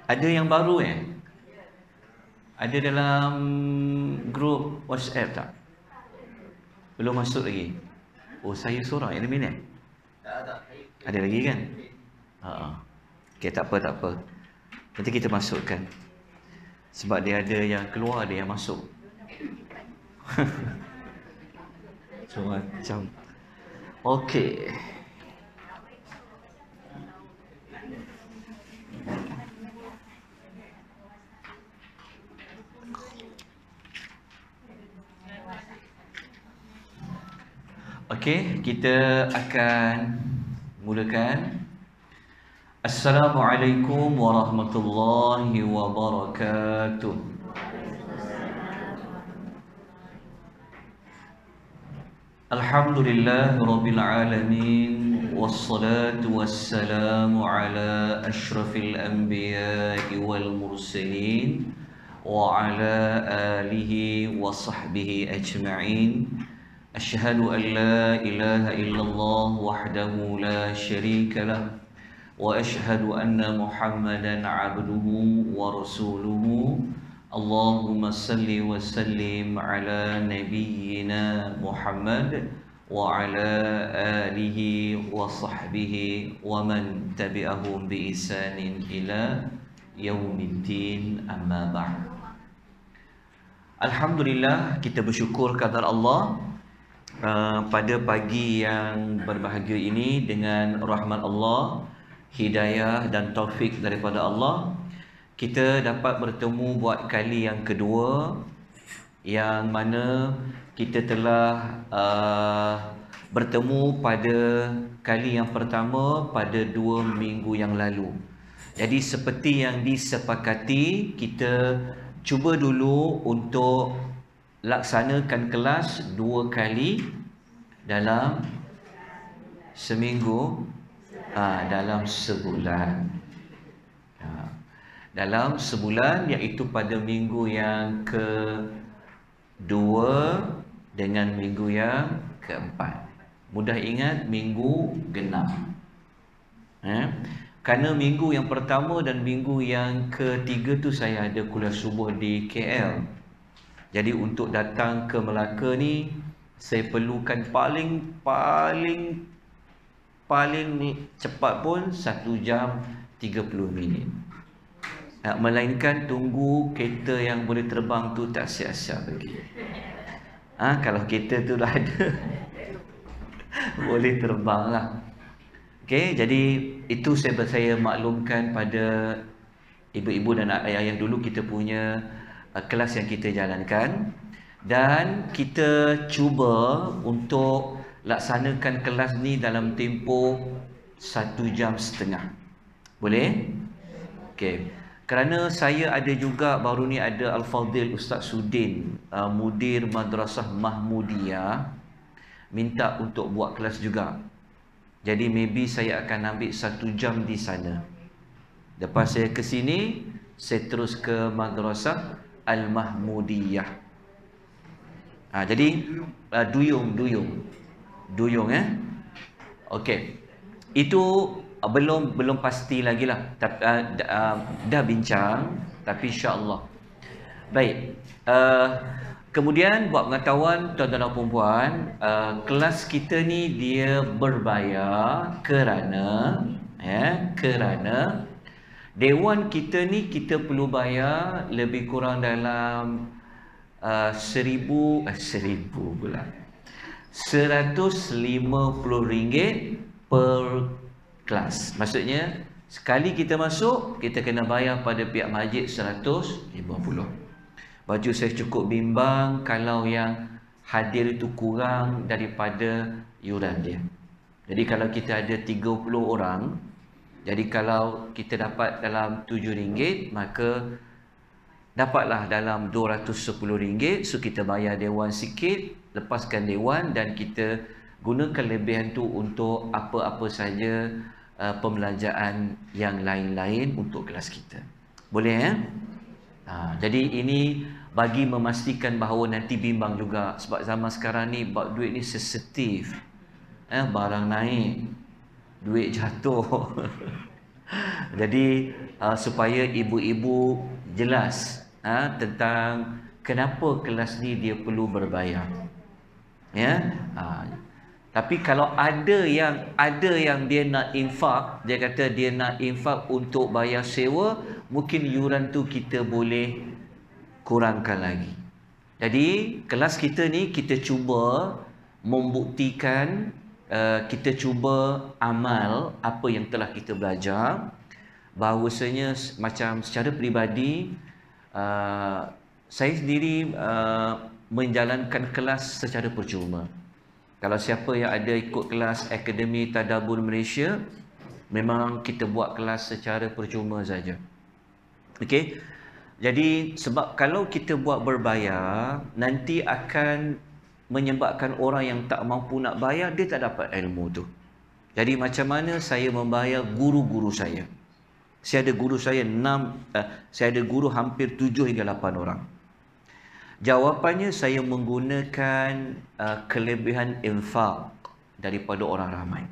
Ada yang baru Ada dalam grup WhatsApp tak? Belum masuk lagi. Oh, saya seorang yang minat. Ada lagi kan? Okey, tak apa. Nanti kita masukkan. Sebab dia ada yang keluar, ada yang masuk. Macam. Okey. Okey, kita akan mulakan. Assalamualaikum warahmatullahi wabarakatuh. Alhamdulillah Rabbil Alamin. Wassalatu wassalamu ala ashrafil anbiya'i wal mursalin wa ala alihi wa sahbihi ajma'in. Ashhadu an la ilaha illallah wahdahu la sharika lah wa ashhadu anna Muhammadan abduhu wa rasuluhu. Allahumma salli wa sallim ala nabiyyina Muhammad wa ala alihi wa sahbihi wa man tabi'ahum bi ihsanin ila yaumiddin, amma ba'd. Alhamdulillah, kita bersyukur kepada Allah pada pagi yang berbahagia ini dengan rahmat Allah, hidayah dan taufik daripada Allah, kita dapat bertemu buat kali yang kedua, yang mana kita telah bertemu pada kali yang pertama pada 2 minggu yang lalu. Jadi seperti yang disepakati, kita cuba dulu untuk laksanakan kelas 2 kali dalam seminggu, dalam sebulan. Dalam sebulan, iaitu pada minggu yang kedua dengan minggu yang keempat. Mudah ingat, minggu genap. Kerana minggu yang pertama dan minggu yang ketiga tu saya ada kuliah subuh di KL. Jadi untuk datang ke Melaka ni, saya perlukan paling cepat pun 1 jam 30 minit. Melainkan tunggu kereta yang boleh terbang tu tak siap-siap lagi. Kalau kereta tu dah ada boleh terbang lah. Okey, jadi itu saya maklumkan pada ibu-ibu dan ayah-ayah dulu kita punya kelas yang kita jalankan, dan kita cuba untuk laksanakan kelas ni dalam tempoh 1 jam setengah. Boleh? Okey. Kerana saya ada juga baru ni ada Al-Fadhil Ustaz Sudin, mudir Madrasah Mahmudiyah, minta untuk buat kelas juga. Jadi maybe saya akan ambil 1 jam di sana. Lepas saya ke sini, saya terus ke Madrasah Al-Mahmudiyah. Jadi duyung okey. Itu belum pasti lagi lah, dah bincang, tapi insya-Allah. Baik. Kemudian buat pengetahuan tuan-tuan dan puan-puan, kelas kita ni dia berbayar kerana dewan kita ni kita perlu bayar lebih kurang dalam RM150 per kelas. Maksudnya sekali kita masuk, kita kena bayar pada pihak masjid 150. Baju saya cukup bimbang kalau yang hadir itu kurang daripada yuran dia. Jadi kalau kita ada 30 orang, jadi kalau kita dapat dalam RM7, maka dapatlah dalam RM210. So kita bayar dewan sikit, lepaskan dewan, dan kita gunakan lebihan tu untuk apa-apa saja pembelajaran yang lain-lain untuk kelas kita. Boleh jadi ini bagi memastikan bahawa nanti bimbang juga, sebab zaman sekarang ni bab duit ni sensitif. Barang naik, duit jatuh. Jadi supaya ibu-ibu jelas tentang kenapa kelas ni dia perlu berbayar. Ya. Tapi kalau ada yang dia nak infak, dia kata dia nak infak untuk bayar sewa, mungkin yuran tu kita boleh kurangkan lagi. Jadi kelas kita ni kita cuba membuktikan, kita cuba amal apa yang telah kita belajar. Bahawasanya macam secara peribadi, saya sendiri menjalankan kelas secara percuma. Kalau siapa yang ada ikut kelas Akademi Tadabbur Malaysia, memang kita buat kelas secara percuma saja. Okey. Jadi sebab kalau kita buat berbayar, nanti akan menyebabkan orang yang tak mampu nak bayar, dia tak dapat ilmu tu. Jadi macam mana saya membayar guru-guru saya? Saya ada guru saya ada guru hampir 7 hingga 8 orang. Jawapannya saya menggunakan kelebihan infak daripada orang ramai.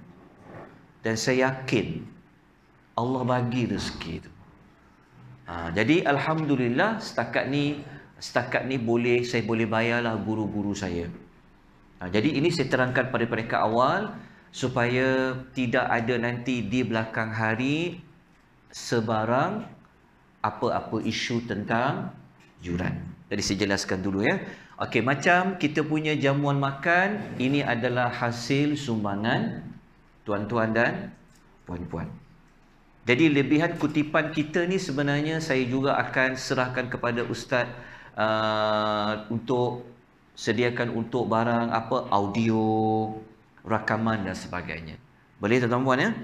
Dan saya yakin Allah bagi rezeki itu. Jadi alhamdulillah setakat ni saya boleh bayarlah guru-guru saya. Jadi ini saya terangkan pada mereka awal supaya tidak ada nanti di belakang hari sebarang apa-apa isu tentang yuran. Jadi saya jelaskan dulu ya. Okey, macam kita punya jamuan makan, ini adalah hasil sumbangan tuan-tuan dan puan-puan. Jadi lebihan kutipan kita ni sebenarnya saya juga akan serahkan kepada ustaz untuk sediakan untuk barang apa, audio, rakaman dan sebagainya. Boleh tuan-tuan puan ya?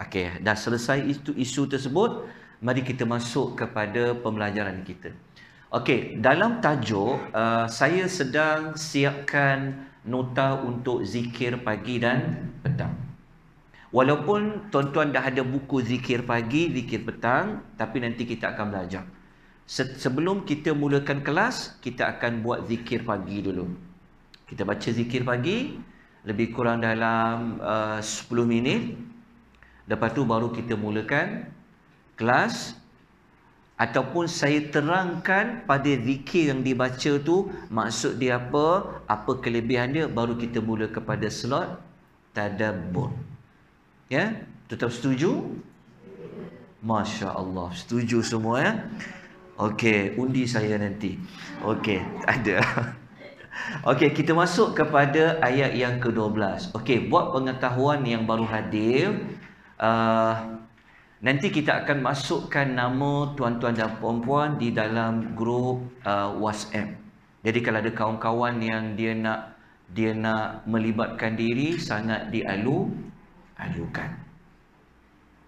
Okey, dah selesai isu tersebut, mari kita masuk kepada pembelajaran kita. Okey, dalam tajuk saya sedang siapkan nota untuk zikir pagi dan petang. Walaupun tuan-tuan dah ada buku zikir pagi, zikir petang, tapi nanti kita akan belajar. Sebelum kita mulakan kelas, kita akan buat zikir pagi dulu. Kita baca zikir pagi lebih kurang dalam 10 minit. Lepas tu baru kita mulakan kelas. Ataupun saya terangkan pada zikir yang dibaca tu maksud dia apa kelebihan dia, baru kita mula kepada slot tadabbur. Ya, tetap setuju? Masya Allah, setuju semua ya. Okey, undi saya nanti. Okey, tak ada. Okey, kita masuk kepada ayat yang ke-12. Okey, buat pengetahuan yang baru hadir, nanti kita akan masukkan nama tuan-tuan dan puan-puan di dalam grup WhatsApp. Jadi kalau ada kawan-kawan yang dia nak melibatkan diri, sangat alukan.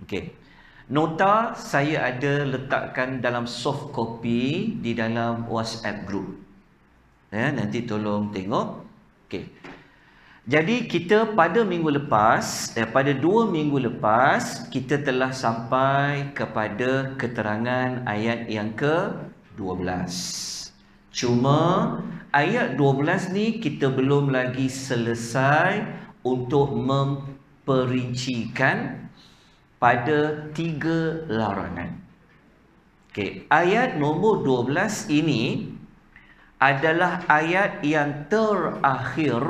Okey. Nota saya ada letakkan dalam soft copy di dalam WhatsApp group. Ya, nanti tolong tengok. Okey. Jadi kita pada minggu lepas, pada 2 minggu lepas, kita telah sampai kepada keterangan ayat yang ke-12. Cuma ayat 12 ni kita belum lagi selesai untuk memperincikan pada 3 larangan. Okey, ayat nombor 12 ini adalah ayat yang terakhir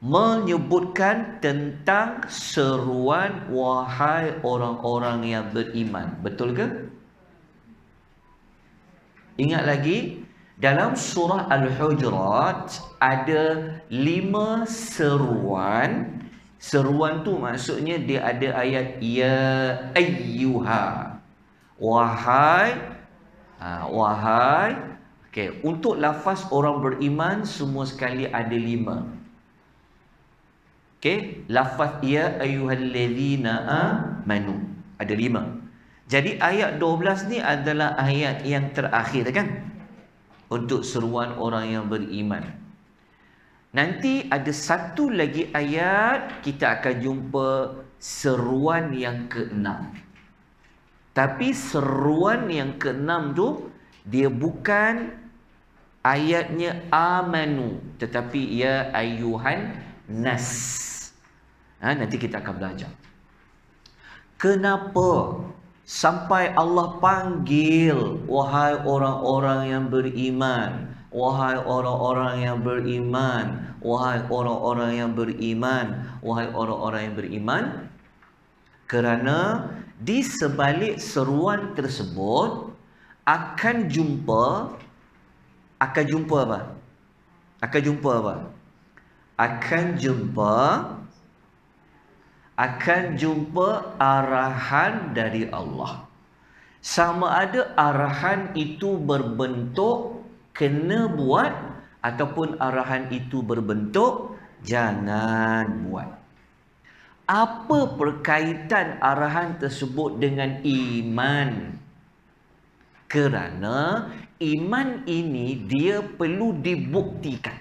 menyebutkan tentang seruan wahai orang-orang yang beriman. Betul ke? Ingat lagi, dalam surah Al-Hujurat ada 5 seruan. Seruan tu maksudnya dia ada ayat ya ayyuha, wahai. Okey, untuk lafaz orang beriman semua sekali ada 5. Okey, lafaz ya ayyuhallazina amanu ada 5. Jadi ayat 12 ni adalah ayat yang terakhir kan untuk seruan orang yang beriman. Nanti ada satu lagi ayat kita akan jumpa seruan yang ke-6. Tapi seruan yang ke-6 tu dia bukan Ayatnya amanu, tetapi ya ayyuhan nas. Nanti kita akan belajar. Kenapa sampai Allah panggil wahai orang-orang yang beriman, wahai orang-orang yang beriman, wahai orang-orang yang beriman, wahai orang-orang yang beriman? Kerana di sebalik seruan tersebut akan jumpa apa? Akan jumpa apa? Akan jumpa arahan dari Allah. Sama ada arahan itu berbentuk kena buat ataupun arahan itu berbentuk jangan buat. Apa perkaitan arahan tersebut dengan iman? Kerana iman ini dia perlu dibuktikan.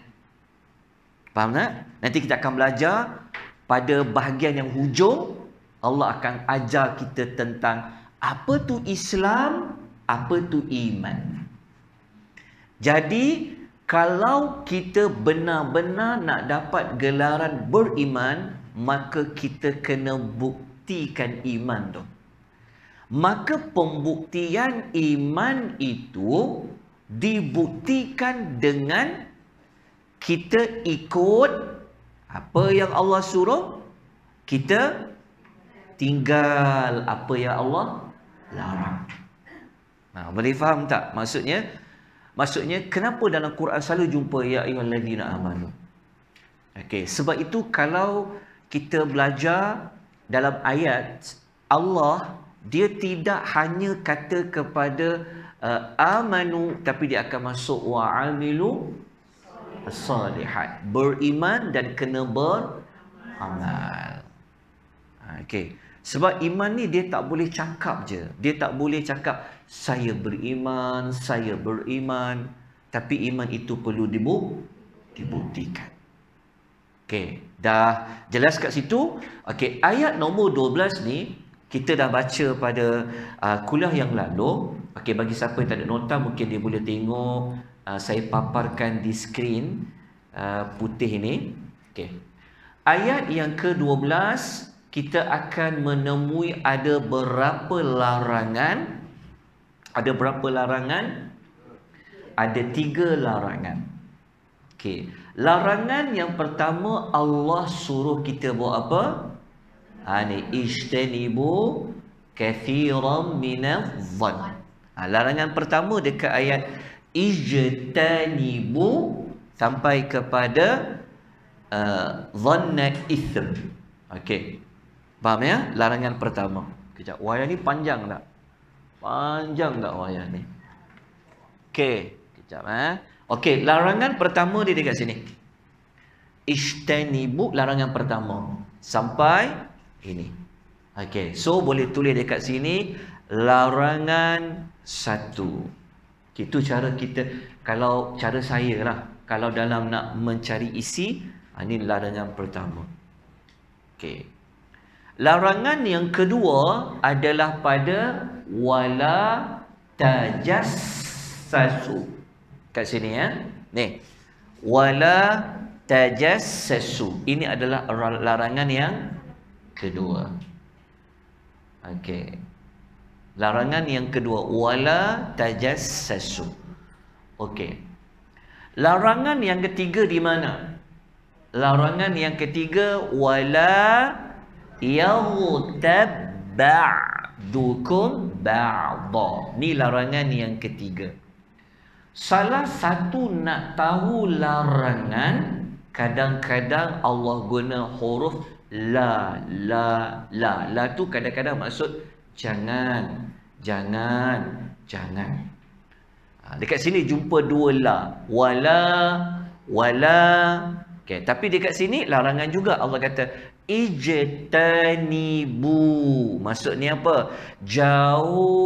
Faham tak? Nanti kita akan belajar pada bahagian yang hujung. Allah akan ajar kita tentang apa tu Islam, apa tu iman. Jadi kalau kita benar-benar nak dapat gelaran beriman, maka kita kena buktikan iman tu. Maka pembuktian iman itu dibuktikan dengan kita ikut apa yang Allah suruh, kita tinggal apa yang Allah larang. Boleh faham tak maksudnya? Maksudnya kenapa dalam Quran selalu jumpa ya ayyuhallazina amanu? Okey, sebab itu kalau kita belajar dalam ayat Allah, dia tidak hanya kata kepada amanu, tapi dia akan masuk wa amilu salihat, beriman dan kena beramal. Okey, sebab iman ni dia tak boleh cakap je. Dia tak boleh cakap saya beriman, tapi iman itu perlu dibuktikan. Okey, dah jelas kat situ. Okey, ayat nombor 12 ni kita dah baca pada kuliah yang lalu. Okey, bagi siapa yang tak ada nota mungkin dia boleh tengok, saya paparkan di skrin putih ini. Okey. Ayat yang ke-12 kita akan menemui ada berapa larangan? Ada berapa larangan? Ada 3 larangan. Okey. Larangan yang pertama Allah suruh kita buat apa? Ni ijtanibu kathiran minadh-dhann. Larangan pertama dekat ayat ijtanibu sampai kepada dhanna ithm. Okey. Faham ya? Larangan pertama. Kejap, wayar ni panjang tak? Panjang tak wayar ni? Okey, kejap Okey, larangan pertama dia dekat sini. Ijtanibu larangan pertama sampai ini. Okey, so boleh tulis dekat sini larangan 1. Itu cara kita, kalau cara saya lah, kalau dalam nak mencari isi, ini larangan pertama. Okey. Larangan yang kedua adalah pada wala tajassasu. Kat sini Ni. Wala tajassasu. Ini adalah larangan yang kedua. Okey. Larangan yang kedua wala tajassasu. Okey. Larangan yang ketiga di mana? Larangan yang ketiga wala yaghtab ba'dukum ba'dha. Ni larangan yang ketiga. Salah satu nak tahu larangan, kadang-kadang Allah guna huruf la. La tu kadang-kadang maksud jangan. Dekat sini jumpa 2 la. Wala. Okay, tapi dekat sini larangan juga. Allah kata ijtanibu. Maksudnya apa? Jauhilah.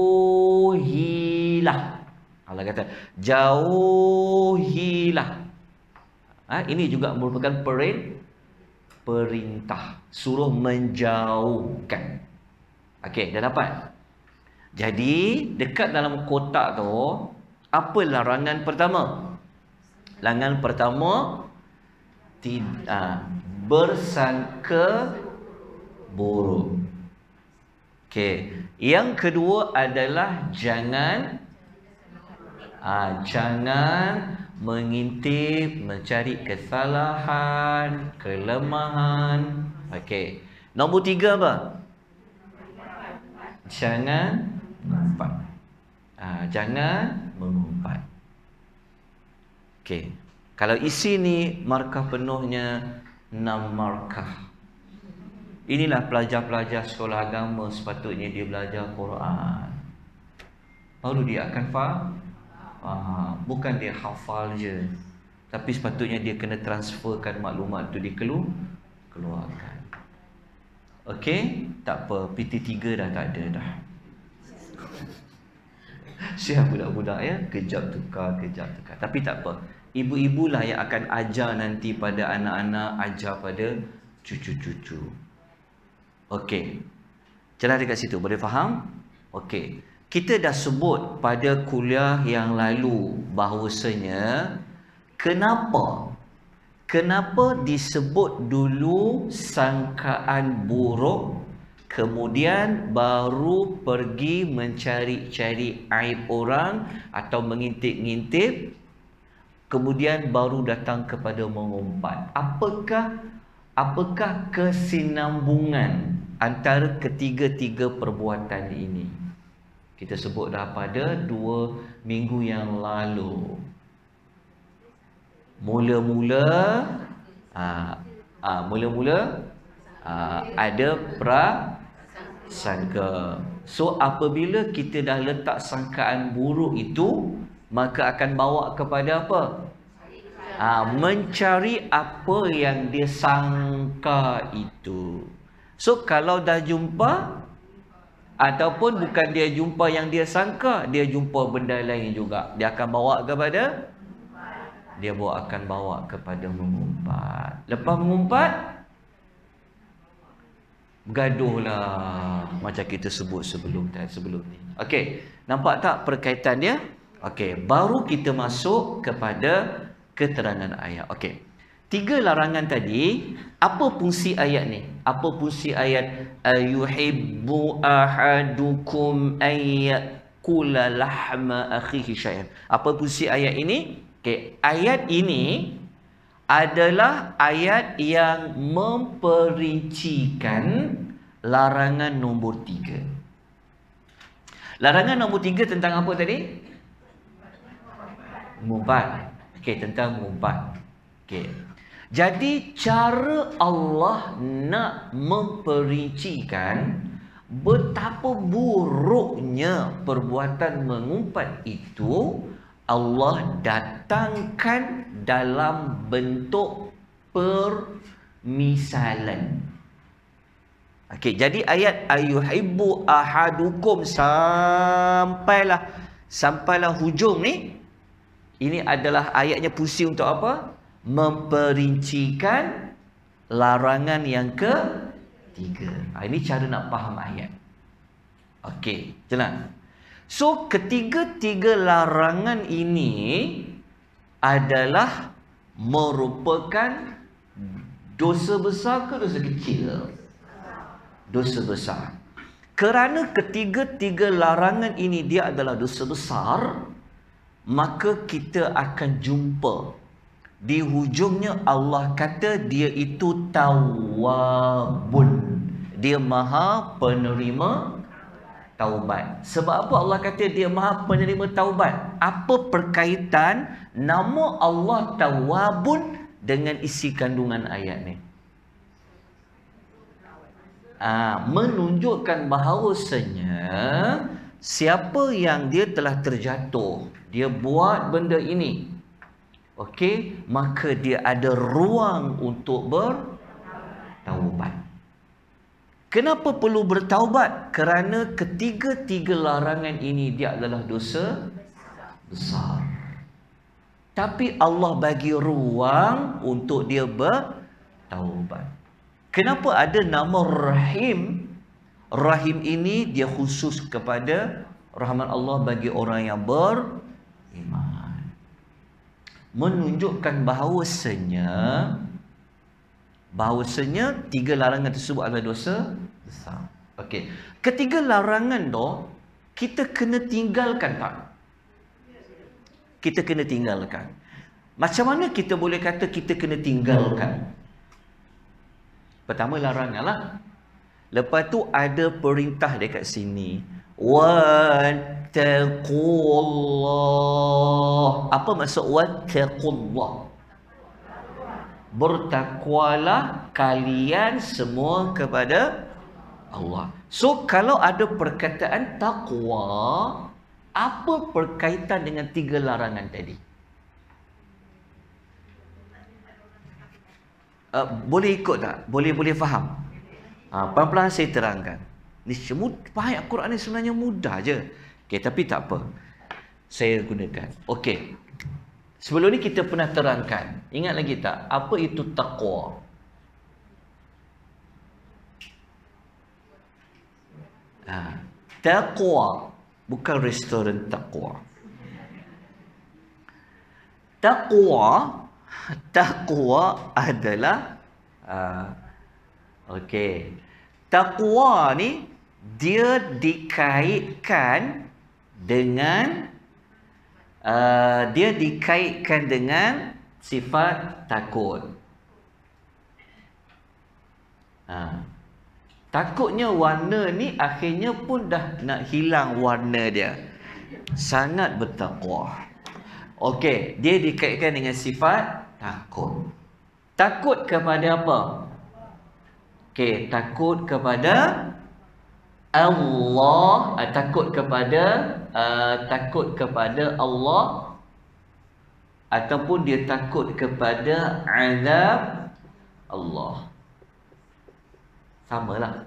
Allah kata jauhilah. Ini juga merupakan perintah, suruh menjauhkan. Okey, dah dapat. Jadi dekat dalam kotak tu, apa larangan pertama? Langan pertama bersangka buruk. Okey, yang kedua adalah jangan mengintip, mencari kesalahan, kelemahan. Okey. Nombor 3 apa? Jangan mengumpat. Jangan mengumpat. Okey. Kalau isi ni markah penuhnya 6 markah. Inilah pelajar-pelajar sekolah agama sepatutnya dia belajar Quran. Baru dia akan faham. Bukan dia hafal je, tapi sepatutnya dia kena transferkan maklumat tu dikeluarkan. Okey, tak apa, PT3 dah tak ada dah. Siap budak-budak ya, kejap tukar. Tapi tak apa. Ibu-ibu lah yang akan ajar nanti pada anak-anak, ajar pada cucu-cucu. Okey. Jelas dekat situ, boleh faham? Okey. Kita dah sebut pada kuliah yang lalu bahawasanya kenapa disebut dulu sangkaan buruk, kemudian baru pergi mencari-cari aib orang atau mengintip-ngintip, kemudian baru datang kepada mengumpat. Apakah kesinambungan antara ketiga-tiga perbuatan ini? Kita sebut dah pada 2 minggu yang lalu. Mula-mula ada prasangka. So apabila kita dah letak sangkaan buruk itu, maka akan bawa kepada apa? Mencari apa yang dia sangka itu. So kalau dah jumpa, ataupun bukan dia jumpa yang dia sangka, dia jumpa benda lain juga, dia akan bawa kepada mengumpat. Lepas mengumpat, gaduhlah macam kita sebut sebelum ni. Okey, nampak tak perkaitan dia? Okey, baru kita masuk kepada keterangan ayat. Okey. 3 larangan tadi, apa fungsi ayat ni? Apa fungsi ayat ayuhibbu ahadukum ayyakula lahma akhihi syai'an? Apa fungsi ayat ini? Okey, ayat ini adalah ayat yang memperincikan larangan nombor 3. Larangan nombor 3 tentang apa tadi? Mengumpat. Okey, tentang mengumpat. Okey. Jadi cara Allah nak memperincikan betapa buruknya perbuatan mengumpat itu, Allah datangkan dalam bentuk permisalan. Okey, jadi ayat ayuhibbu ahadukum sampailah hujung ni. Ini adalah ayatnya fungsi untuk apa? Memperincikan larangan yang ketiga. Ini cara nak faham ayat. Okey, jelas. So, ketiga-tiga larangan ini adalah merupakan dosa besar ke dosa kecil? Dosa besar. Kerana ketiga-tiga larangan ini dia adalah dosa besar, maka kita akan jumpa di hujungnya Allah kata dia itu tawwabun. Dia maha penerima taubat. Sebab apa Allah kata dia maha penerima taubat? Apa perkaitan nama Allah tawwabun dengan isi kandungan ayat ni? Menunjukkan bahawasanya siapa yang dia telah terjatuh, dia buat benda ini, okey, maka dia ada ruang untuk bertaubat. Kenapa perlu bertaubat? Kerana ketiga-tiga larangan ini dia adalah dosa besar. Tapi Allah bagi ruang untuk dia bertaubat. Kenapa ada nama Rahim? Rahim ini dia khusus kepada rahmat Allah bagi orang yang beriman. menunjukkan bahawasanya tiga larangan tersebut adalah dosa besar. Okey. Ketiga larangan tu kita kena tinggalkan tak? Kita kena tinggalkan. Macam mana kita boleh kata kita kena tinggalkan? Pertama larangan lah. Lepas tu ada perintah dekat sini. Wattaqullah. Apa maksud wattaqullah? Bertakwalah kalian semua kepada Allah. So kalau ada perkataan takwa, apa berkaitan dengan tiga larangan tadi? Boleh ikut tak? Boleh faham? Pelan-pelan saya terangkan. Ni semua ayat Quran ni sebenarnya mudah je. Okey, tapi tak apa. Saya gunakan. Okey. Sebelum ni kita pernah terangkan. Ingat lagi tak? Apa itu taqwa? Taqwa bukan restoran taqwa. Taqwa adalah okey. Taqwa ni dia dikaitkan dengan sifat takut. Takutnya warna ni akhirnya pun dah nak hilang warna dia. Sangat bertakwa. Okey, dia dikaitkan dengan sifat takut. Takut kepada apa? Okey, takut kepada Allah, takut kepada Allah, ataupun dia takut kepada azab Allah. Samalah.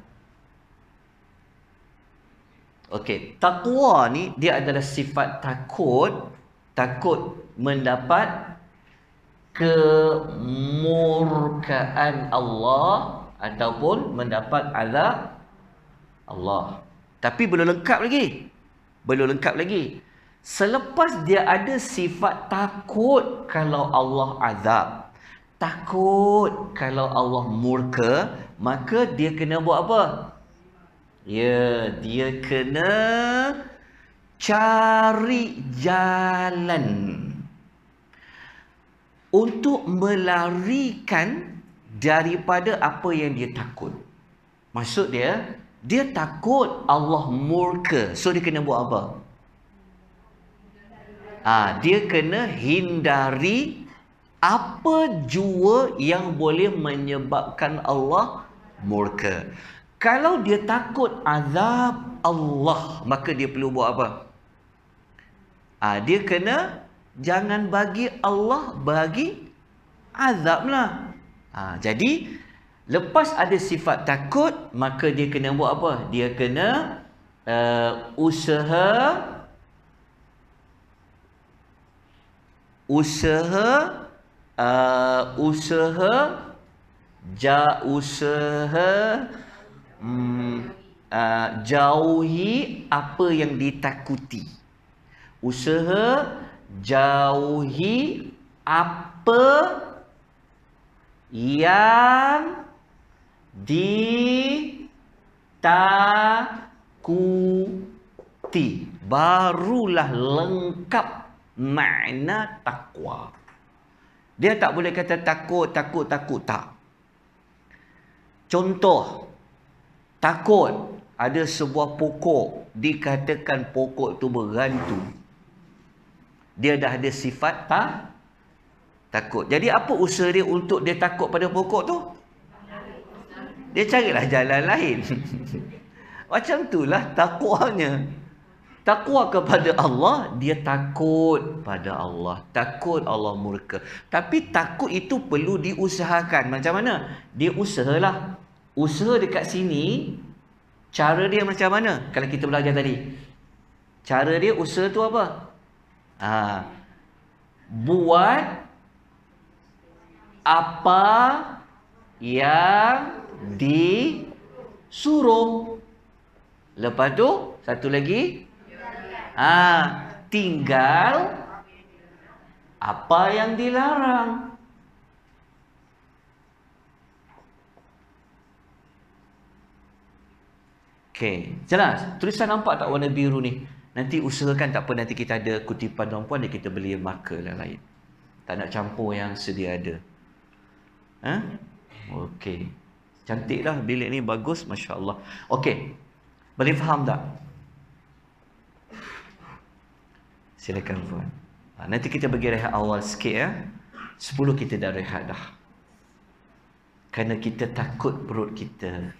Okey, takwa ni dia adalah sifat takut mendapat kemurkaan Allah ataupun mendapat azab Allah. Tapi belum lengkap lagi. Selepas dia ada sifat takut kalau Allah azab, takut kalau Allah murka, maka dia kena buat apa? Ya, dia kena cari jalan untuk melarikan daripada apa yang dia takut. Maksud dia takut Allah murka. So dia kena buat apa? Dia kena hindari apa jua yang boleh menyebabkan Allah murka. Kalau dia takut azab Allah, maka dia perlu buat apa? Dia kena jangan bagi Allah bagi azab lah. Jadi lepas ada sifat takut, maka dia kena buat apa? Dia kena usaha jauhi apa yang ditakuti. Usaha jauhi apa yang ditakuti. Barulah lengkap makna takwa. Dia tak boleh kata takut, tak. Contoh, takut ada sebuah pokok, dikatakan pokok tu berhantu. Dia dah ada sifat takut. Jadi apa usaha dia untuk dia takut pada pokok tu? Dia carilah jalan lain. Macam itulah takwanya. Takwa kepada Allah, dia takut pada Allah. Takut Allah murka. Tapi takut itu perlu diusahakan. Macam mana? Dia usahalah. Usaha dekat sini, cara dia macam mana? Kalau kita belajar tadi. Cara dia usaha tu apa? Buat apa yang disuruh. Lepas tu, satu lagi. Tinggal apa yang dilarang. Okey, jelas. Tulisan nampak tak warna biru ni? Nanti usahakan tak apa, nanti kita ada kutipan perempuan dan kita beli marker yang lain. Tak nak campur yang sedia ada. Ha? Okey. Cantik dah bilik ni, bagus, masya-Allah. Okey. Boleh faham tak? Silakan Puan. Nanti kita bagi rehat awal sikit ya. 10 kita dah rehat dah. Kerana kita takut perut kita.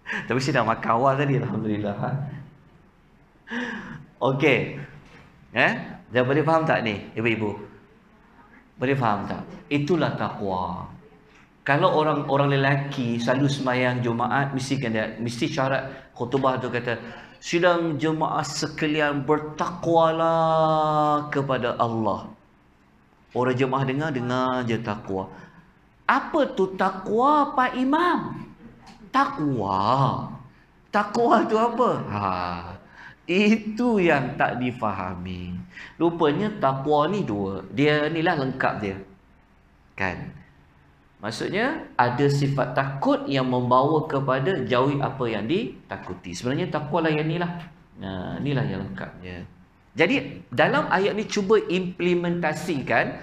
Tapi saya dah makan awal tadi, alhamdulillah. Okey. Dah boleh faham tak ni, ibu-ibu? Boleh faham tak? Itulah takwa. Kalau orang lelaki selalu sembahyang Jumaat, mesti syarat khutbah tu kata, sidang jemaah sekalian bertakwalah kepada Allah. Orang jemaah dengar je takwa. Apa tu takwa, Pak Imam? Takwa. Takwa tu apa? Itu yang tak difahami. Rupanya takwa ni dua. Dia inilah lengkap dia. Kan? Maksudnya ada sifat takut yang membawa kepada jauhi apa yang ditakuti. Sebenarnya takwa lah yang inilah. Nah, inilah yang lengkapnya. Jadi dalam ayat ni cuba implementasikan,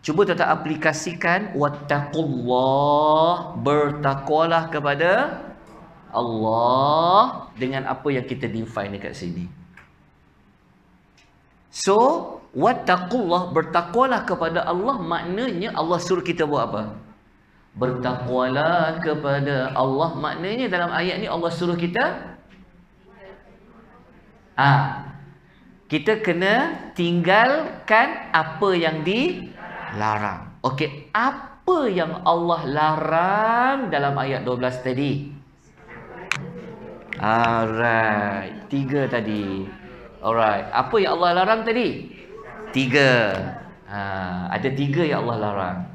cuba tetap aplikasikan wattaqullah, bertakwalah kepada Allah dengan apa yang kita define dekat sini. So, wattaqullah, bertakwalah kepada Allah, maknanya Allah suruh kita buat apa? Bertakwalah kepada Allah, maknanya dalam ayat ni Allah suruh kita kita kena tinggalkan apa yang dilarang. Okey, apa yang Allah larang dalam ayat 12 tadi? Alright, 3 tadi. Alright, apa yang Allah larang tadi? 3. Ada 3 yang Allah larang.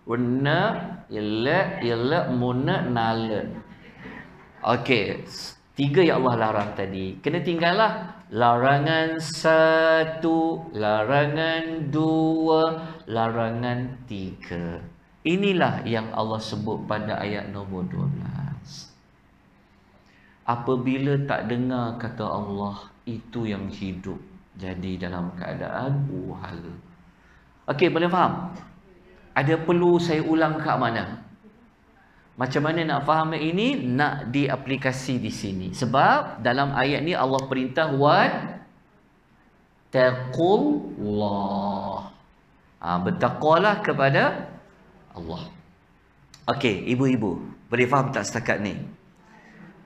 Warna, ilak, munat, nalat. Okey, 3 yang Allah larang tadi. Kena tinggallah. Larangan 1, larangan 2, larangan 3. Inilah yang Allah sebut pada ayat nombor 12. Apabila tak dengar kata Allah, itu yang hidup jadi dalam keadaan buhala. Okey, boleh faham? Ada perlu saya ulang kat mana? Macam mana nak faham ini? Nak diaplikasi di sini. Sebab dalam ayat ni Allah perintah wattaqullah. Bertakwalah kepada Allah. Okey, ibu-ibu, boleh faham tak setakat ni?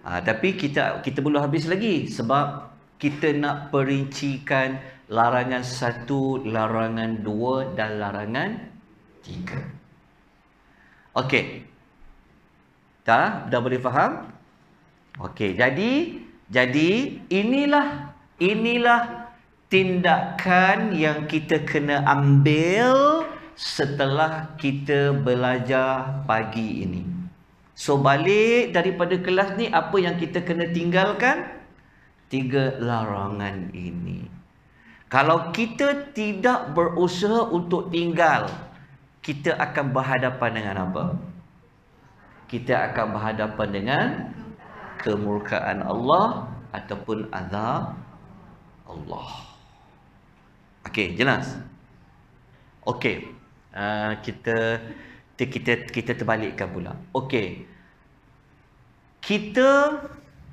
Tapi kita belum habis lagi sebab kita nak perincikan larangan 1, larangan 2 dan larangan 3. Okey. Dah boleh faham? Okey, jadi inilah tindakan yang kita kena ambil setelah kita belajar pagi ini. So balik daripada kelas ni, apa yang kita kena tinggalkan? 3 larangan ini. Kalau kita tidak berusaha untuk tinggal, kita akan berhadapan dengan apa? Kita akan berhadapan dengan kemurkaan Allah ataupun azab Allah. Okey, jelas? Okey. Kita terbalikkan pula. Okey. Kita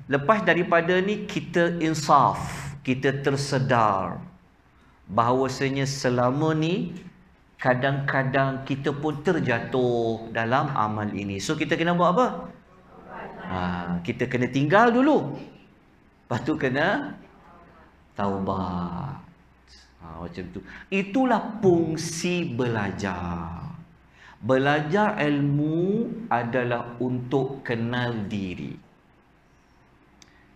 lepas daripada ni kita insaf, kita tersedar bahawasanya selama ni kadang-kadang kita pun terjatuh dalam amal ini. So kita kena buat apa? Kita kena tinggal dulu. Lepas tu kena taubat. Macam tu. Itulah fungsi belajar. Belajar ilmu adalah untuk kenal diri.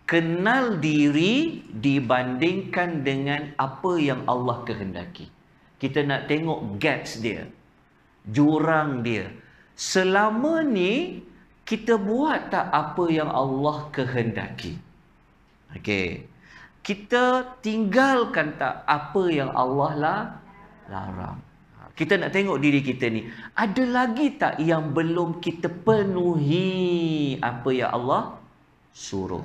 Kenal diri dibandingkan dengan apa yang Allah kehendaki. Kita nak tengok gaps dia, jurang dia. Selama ni kita buat tak apa yang Allah kehendaki? Okey. Kita tinggalkan tak apa yang Allah larang. Kita nak tengok diri kita ni, ada lagi tak yang belum kita penuhi apa yang Allah suruh?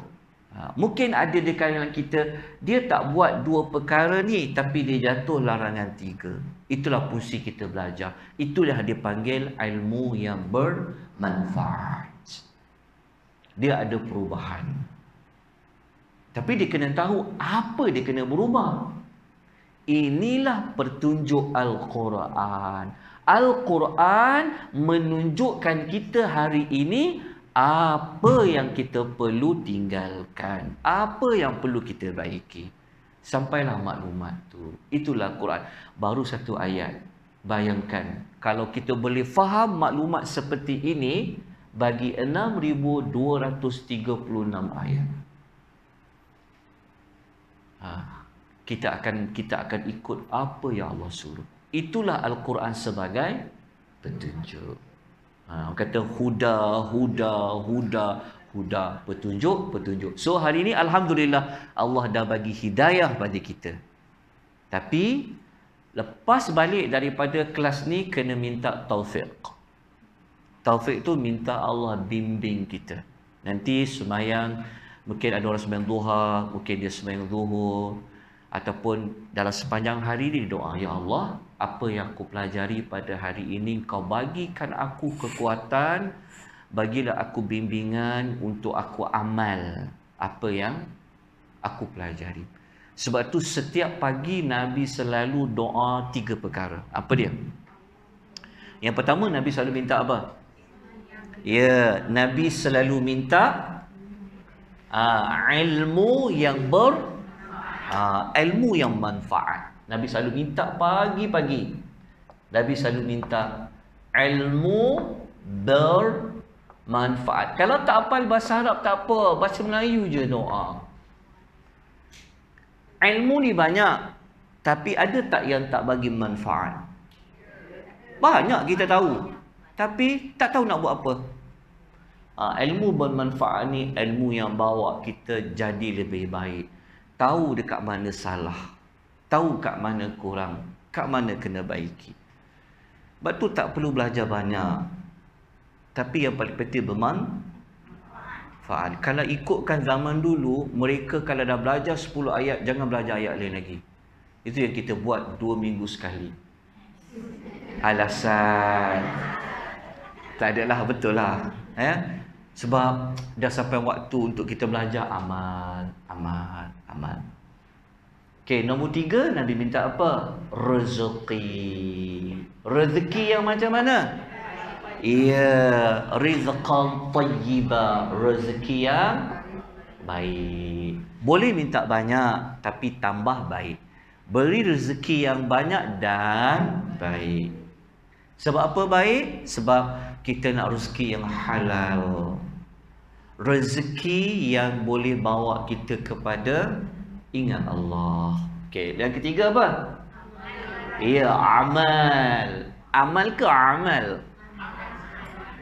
Mungkin ada di kalangan kita, dia tak buat 2 perkara ni, tapi dia jatuh larangan 3. Itulah fungsi kita belajar. Itulah dipanggil ilmu yang bermanfaat. Dia ada perubahan. Tapi dia kena tahu apa dia kena berubah. Inilah petunjuk Al-Quran. Al-Quran menunjukkan kita hari ini apa yang kita perlu tinggalkan, apa yang perlu kita baiki. Sampailah maklumat tu. Itulah Quran. Baru 1 ayat. Bayangkan kalau kita boleh faham maklumat seperti ini bagi 6,236 ayat. Kita akan ikut apa yang Allah suruh. Itulah Al-Quran sebagai petunjuk. Kata huda, petunjuk. So hari ini alhamdulillah Allah dah bagi hidayah pada kita. Tapi lepas balik daripada kelas ni kena minta taufik. Taufik tu minta Allah bimbing kita. Nanti semayang, mungkin ada orang semayang duha, mungkin dia semayang zuhur, ataupun dalam sepanjang hari ni doa, ya Allah, apa yang aku pelajari pada hari ini, kau bagikan aku kekuatan, bagilah aku bimbingan untuk aku amal apa yang aku pelajari. Sebab tu setiap pagi Nabi selalu doa 3 perkara. Apa dia? Yang pertama, Nabi selalu minta apa? Ya, Nabi selalu minta ilmu yang ilmu yang manfaat. Nabi selalu minta pagi-pagi. Nabi selalu minta ilmu bermanfaat. Kalau tak hafal bahasa Arab tak apa, bahasa Melayu je doa. Ilmu ni banyak, tapi ada tak yang tak bagi manfaat? Banyak kita tahu, tapi tak tahu nak buat apa. Ilmu bermanfaat ni ilmu yang bawa kita jadi lebih baik. Tahu dekat mana salah, tahu kat mana kurang, kat mana kena baiki. Sebab tu tak perlu belajar banyak, tapi yang paling penting bermanfaat. Kalau ikutkan zaman dulu, mereka kalau dah belajar 10 ayat, jangan belajar ayat lain lagi. Itu yang kita buat 2 minggu sekali. Alasan tak adalah, betul lah. Sebab dah sampai waktu untuk kita belajar amal. Okey, nombor 3, Nabi minta apa? Rezeki. Rezeki yang macam mana? Iya, rizqan tayyiba, rezeki yang baik. Boleh minta banyak, tapi tambah baik. Beri rezeki yang banyak dan baik. Sebab apa baik? Sebab kita nak rezeki yang halal. Rezeki yang boleh bawa kita kepada ingat Allah. Okey, dan ketiga apa? Iya, amal. Amal ke amal?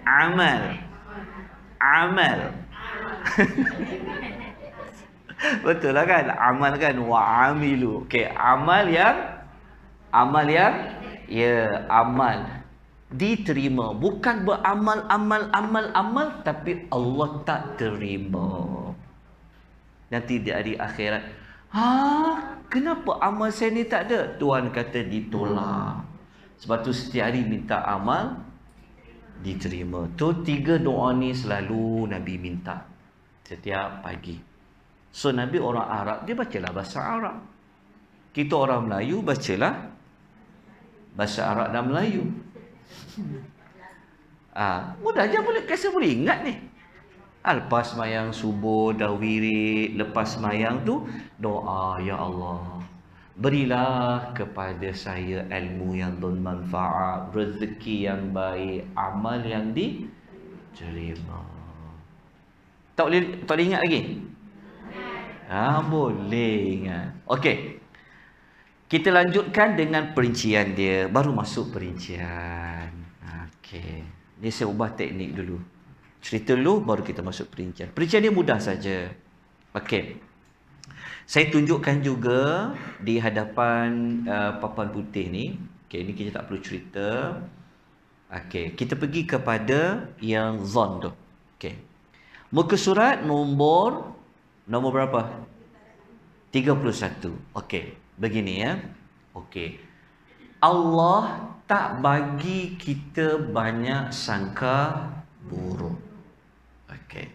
Amal. Betul lah kan? Amal kan? Wa'amilu. Okey, amal yang ya, amal diterima. Bukan beramal amal, tapi Allah tak terima. Nanti di hari akhirat, kenapa amal saya ni tak ada? Tuhan kata ditolak. Sebab tu setiap hari minta amal diterima. Tu 3 doa ni selalu Nabi minta setiap pagi. So Nabi orang Arab, dia bacalah bahasa Arab. Kita orang Melayu bacalah bahasa Arab dan Melayu. Mudah je, boleh kasi boleh ingat ni. Lepas sembahyang subuh dah wirid, lepas sembahyang tu doa, ya Allah, berilah kepada saya ilmu yang bermanfaat, rezeki yang baik, amal yang diterima. Tak boleh ingat lagi? Boleh ingat. Okey. Kita lanjutkan dengan perincian dia. Baru masuk perincian. Okey. Ni saya ubah teknik dulu. Cerita dulu, baru kita masuk perincian. Perincian dia mudah saja. Okey. Saya tunjukkan juga di hadapan papan putih ni. Okey, ni kita tak perlu cerita. Okey, kita pergi kepada yang zon tu. Okey. Muka surat nombor berapa? 31. Okey, begini ya. Okey. Allah tak bagi kita banyak sangka buruk. Okey.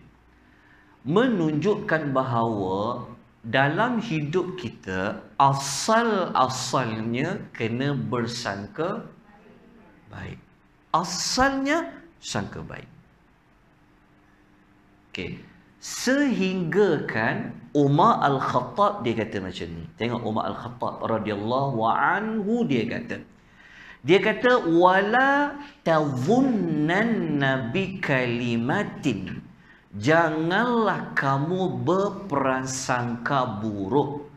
Menunjukkan bahawa dalam hidup kita asal-asalnya kena bersangka baik. Asalnya sangka baik. Okey. Sehingga kan Umar Al-Khattab dia kata macam ni. Tengok Umar Al-Khattab radhiyallahu anhu dia kata. Dia kata wala tadhunnanna bi kalimatin. Janganlah kamu berprasangka buruk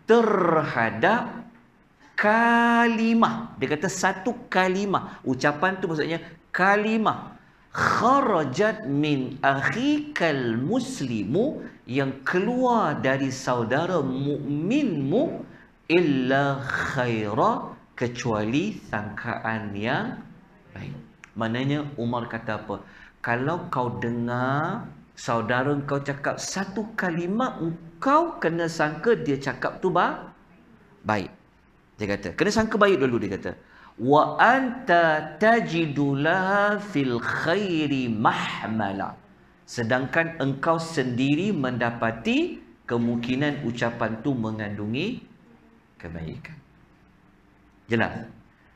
terhadap kalimah. Dia kata satu kalimah. Ucapan tu maksudnya kalimah. Kharajat min akhikal muslimu, yang keluar dari saudara mukminmu, illa khaira, kecuali sangkaan yang baik. Maknanya Umar kata apa? Kalau kau dengar saudara kau cakap satu kalimat, kau kena sangka dia cakap tu baik. Dia kata, kena sangka baik dulu, dia kata. Wa anta tajidu laha fil khairi mahmala. Sedangkan engkau sendiri mendapati kemungkinan ucapan tu mengandungi kebaikan. Jelas?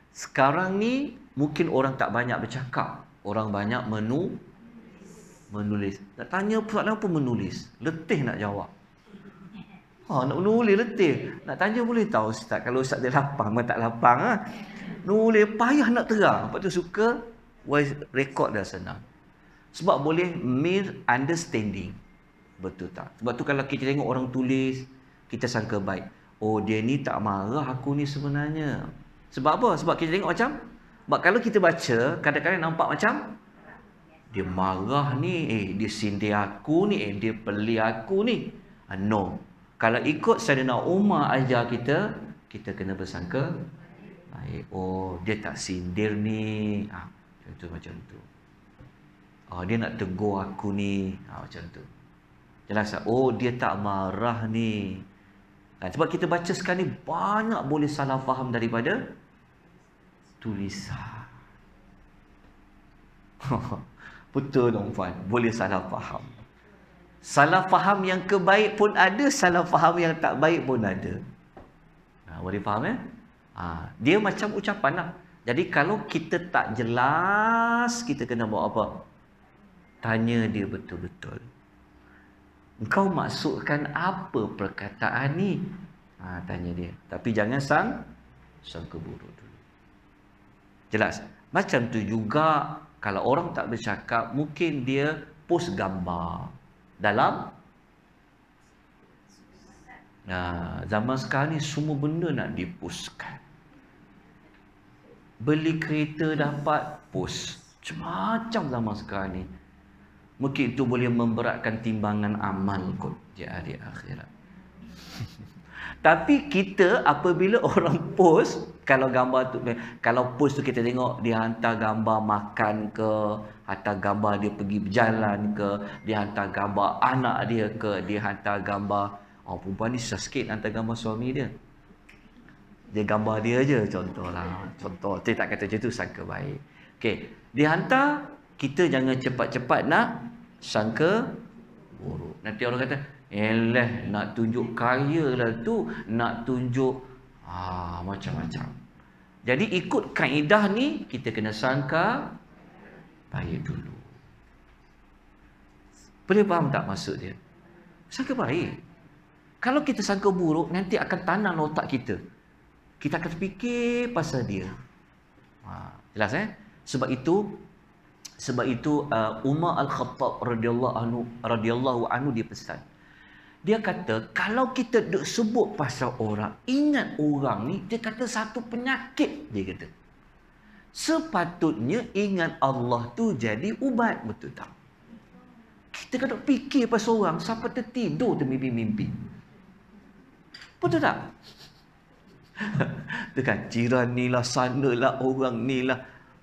Sekarang ni mungkin orang tak banyak bercakap, orang banyak menulis. Nak tanya soalan apa menulis? Letih nak jawab. Nak menulis letih. Nak tanya boleh tahu Ustaz. Kalau Ustaz dia lapang, memang tak lapang nulis payah nak terang. Lepas tu suka voice record dah senang. Sebab boleh misunderstanding. Betul tak? Sebab tu kalau kita tengok orang tulis, kita sangka baik. Oh, dia ni tak marah aku ni sebenarnya. Sebab apa? Sebab kita tengok macam, sebab kalau kita baca, kadang-kadang nampak macam dia marah ni, dia sindir aku ni, dia peli aku ni. No. Kalau ikut Saidina Umar ajar kita, kita kena bersangka baik. Oh, dia tak sindir ni. Macam tu. Dia nak tegur aku ni. Macam tu. Jelas tak? Oh, dia tak marah ni. Sebab kita baca sekarang ni banyak boleh salah faham daripada tulisan. Betul dong Puan, boleh salah faham. Salah faham yang kebaik pun ada, salah faham yang tak baik pun ada. Boleh faham ya? Dia macam ucapan lah. Jadi kalau kita tak jelas, kita kena buat apa? Tanya dia betul-betul. Engkau maksudkan apa perkataan ni? Tanya dia. Tapi jangan sangka buruk dulu. Jelas? Macam tu juga kalau orang tak bercakap, mungkin dia post gambar dalam zaman sekarang ni semua benda nak dipostkan. Beli kereta dapat post. Macam-macam zaman sekarang ni. Mungkin itu boleh memberatkan timbangan amal kot di hari akhirat. Tapi kita apabila orang post, kalau gambar tu, kalau post tu kita tengok dia hantar gambar makan ke, hantar gambar dia pergi berjalan ke, dia hantar gambar anak dia ke, dia hantar gambar perempuan ni susah sikit hantar gambar suami dia. Dia gambar dia je, contoh. Saya tak kata macam tu, sangka baik. Okey, dia hantar, kita jangan cepat-cepat nak sangka buruk. Nanti orang kata, nak tunjuk kaya lah tu, nak tunjuk macam-macam. Jadi ikut kaedah ni, kita kena sangka baik dulu. Boleh faham tak maksud dia? Sangka baik. Kalau kita sangka buruk, nanti akan tanam otak kita. Kita akan fikir pasal dia. Jelas Sebab itu Umar Al-Khattab radhiyallahu anhu dia pesan. Dia kata, kalau kita duk sebut pasal orang, ingat orang ni, dia kata satu penyakit, dia kata. Sepatutnya ingat Allah tu jadi ubat, betul tak? Kita kena fikir pasal orang, sampai tertidur termimpi-mimpi. Betul tak? Tu kan, jiran ni lah, sanalah, orang ni lah.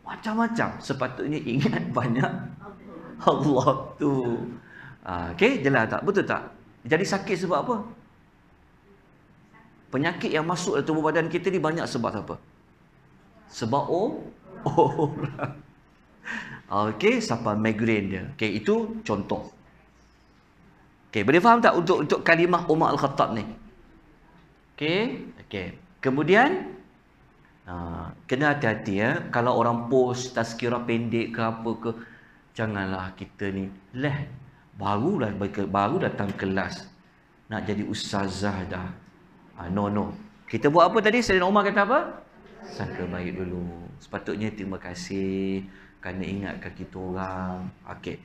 Macam-macam. Sepatutnya ingat banyak Allah tu. Okey, jelas tak? Betul tak? Jadi sakit sebab apa? Penyakit yang masuk dalam tubuh badan kita ni banyak sebab apa? Sebab orang. Okey, sampai migraine dia. Okey, itu contoh. Okey, boleh faham tak untuk kalimah Umar Al-Khattab ni? Okey, okey. Kemudian kena hati-hati ya. Kalau orang post tazkirah pendek ke apa ke, janganlah kita ni baru datang kelas nak jadi ustazah dah. No. Kita buat apa tadi? Sayyidina Umar kata apa? Sangka baik dulu. Sepatutnya terima kasih kerana ingatkan kita orang. Okey.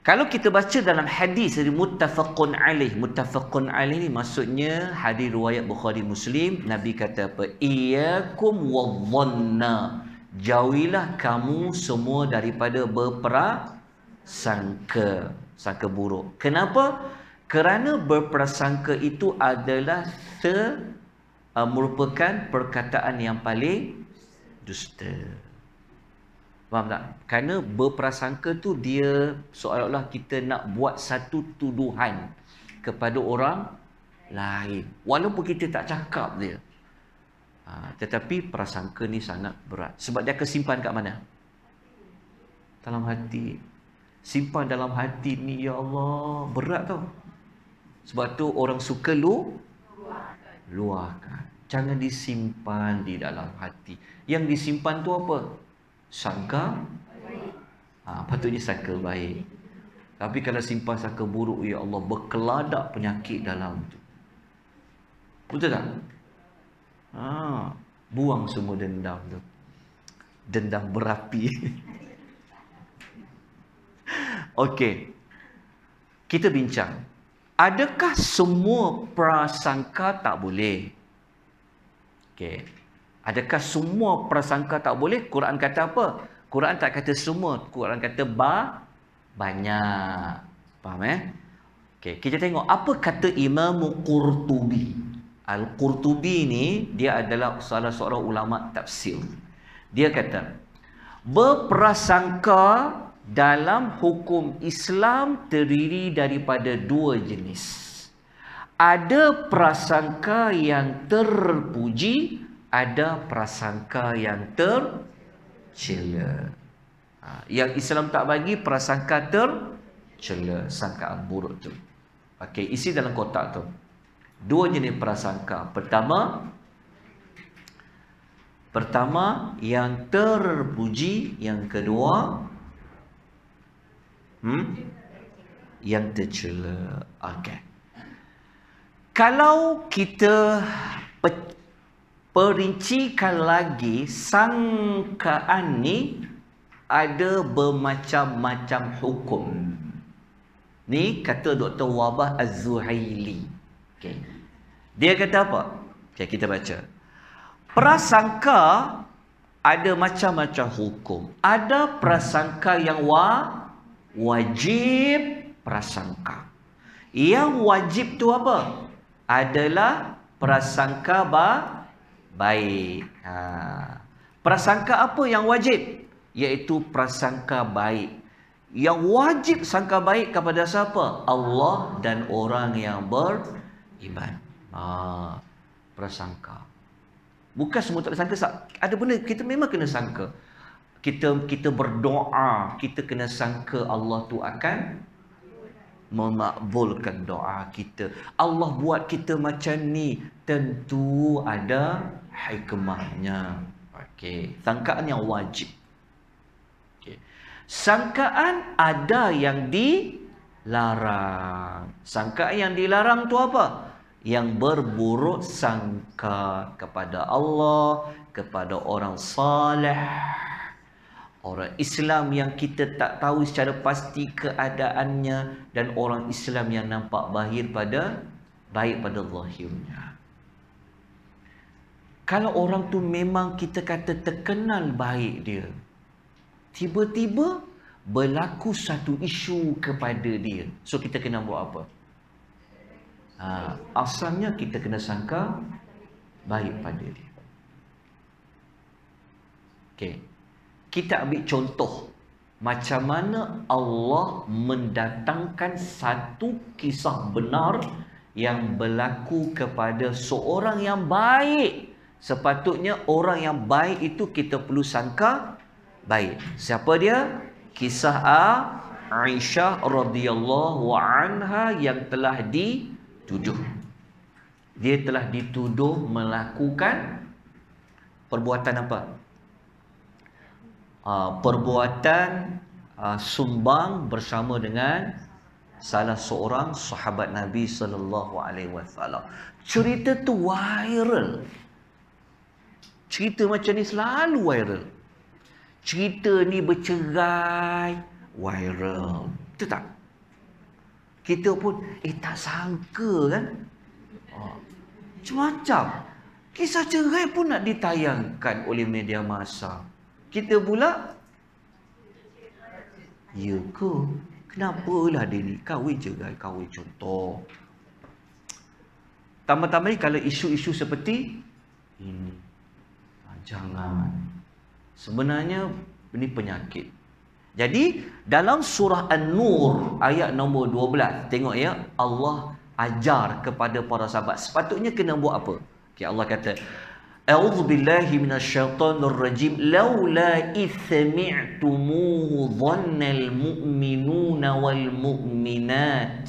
Kalau kita baca dalam hadis dari muttafaqun alaih ni maksudnya hadis riwayat Bukhari Muslim, Nabi kata apa? Iyyakum wadhanna. Jauhilah kamu semua daripada berprasangka, sangka buruk. Kenapa? Kerana berprasangka itu adalah merupakan perkataan yang paling dusta. Faham tak? Kerana berprasangka tu dia seolah-olah kita nak buat satu tuduhan kepada orang lain. Walaupun kita tak cakap dia. Tetapi prasangka ni sangat berat. Sebab dia akan simpan kat mana? Dalam hati. Simpan dalam hati ni, ya Allah, berat tau. Sebab tu orang suka luahkan. Jangan disimpan di dalam hati. Yang disimpan tu apa? Sangka baik. Patutnya sangka baik. Tapi kalau simpan sangka buruk, ya Allah, berkeladak penyakit dalam tu. Betul tak? Buang semua dendam tu. Dendam berapi. Okey. Kita bincang. Adakah semua prasangka tak boleh? Okey. Adakah semua prasangka tak boleh? Quran kata apa? Quran tak kata semua. Quran kata banyak. Faham Okey, kita tengok apa kata Imam Qurtubi. Al-Qurtubi ni dia adalah salah seorang ulama tafsir. Dia kata, berprasangka dalam hukum Islam terdiri daripada dua jenis. Ada prasangka yang terpuji, ada prasangka yang tercela. Yang Islam tak bagi prasangka tercela, sangkaan buruk tu. Okey, isi dalam kotak tu. Dua jenis prasangka. Pertama yang terpuji, yang kedua yang tercela. Okey. Kalau kita perincikan lagi, sangkaan ni ada bermacam-macam hukum. Ni kata Dr. Wabah Az-Zuhaili. Okay. Dia kata apa? Okay, kita baca. Prasangka ada macam-macam hukum. Ada prasangka yang wajib prasangka. Yang wajib tu apa? Adalah prasangka baik. Prasangka apa yang wajib? Iaitu prasangka baik. Yang wajib sangka baik kepada siapa? Allah dan orang yang beriman. Prasangka. Bukan semua tak sangka. Ada benda kita memang kena sangka. Kita berdoa, kita kena sangka Allah tu akan memakbulkan doa kita. Allah buat kita macam ni, tentu ada hikmahnya. Okey, sangkaan yang wajib. Okey. Sangkaan ada yang dilarang. Sangkaan yang dilarang tu apa? Yang berburuk sangka kepada Allah, kepada orang saleh, orang Islam yang kita tak tahu secara pasti keadaannya, dan orang Islam yang nampak baik pada zahirnya. Kalau orang tu memang kita kata terkenal baik dia, tiba-tiba berlaku satu isu kepada dia, so kita kena buat apa? Asalnya kita kena sangka baik pada dia. Okey. Kita ambil contoh macam mana Allah mendatangkan satu kisah benar yang berlaku kepada seorang yang baik. Sepatutnya orang yang baik itu kita perlu sangka baik. Siapa dia? Kisah Aisyah radhiyallahu anha yang telah dituduh. Dia telah dituduh melakukan perbuatan apa? Perbuatan sumbang bersama dengan salah seorang sahabat Nabi sallallahu alaihi wasallam. Cerita tu viral. Cerita macam ni selalu viral. Cerita ni bercerai, viral. Betul tak? Kita pun tak sangka kan? Macam-macam. Kisah cerai pun nak ditayangkan oleh media massa. Kita pula, ya ke? Kenapalah dia ni kahwin cerai, kahwin contoh. Tambah-tambah kalau isu-isu seperti ini, jangan. Sebenarnya ini penyakit. Jadi dalam surah An-Nur ayat nombor 12, tengok ya, Allah ajar kepada para sahabat sepatutnya kena buat apa. Okay, Allah kata, A'udzu billahi minasyaitonir rajim. Laula itsami'tumuhu dhannal mu'minuna wal mu'minat.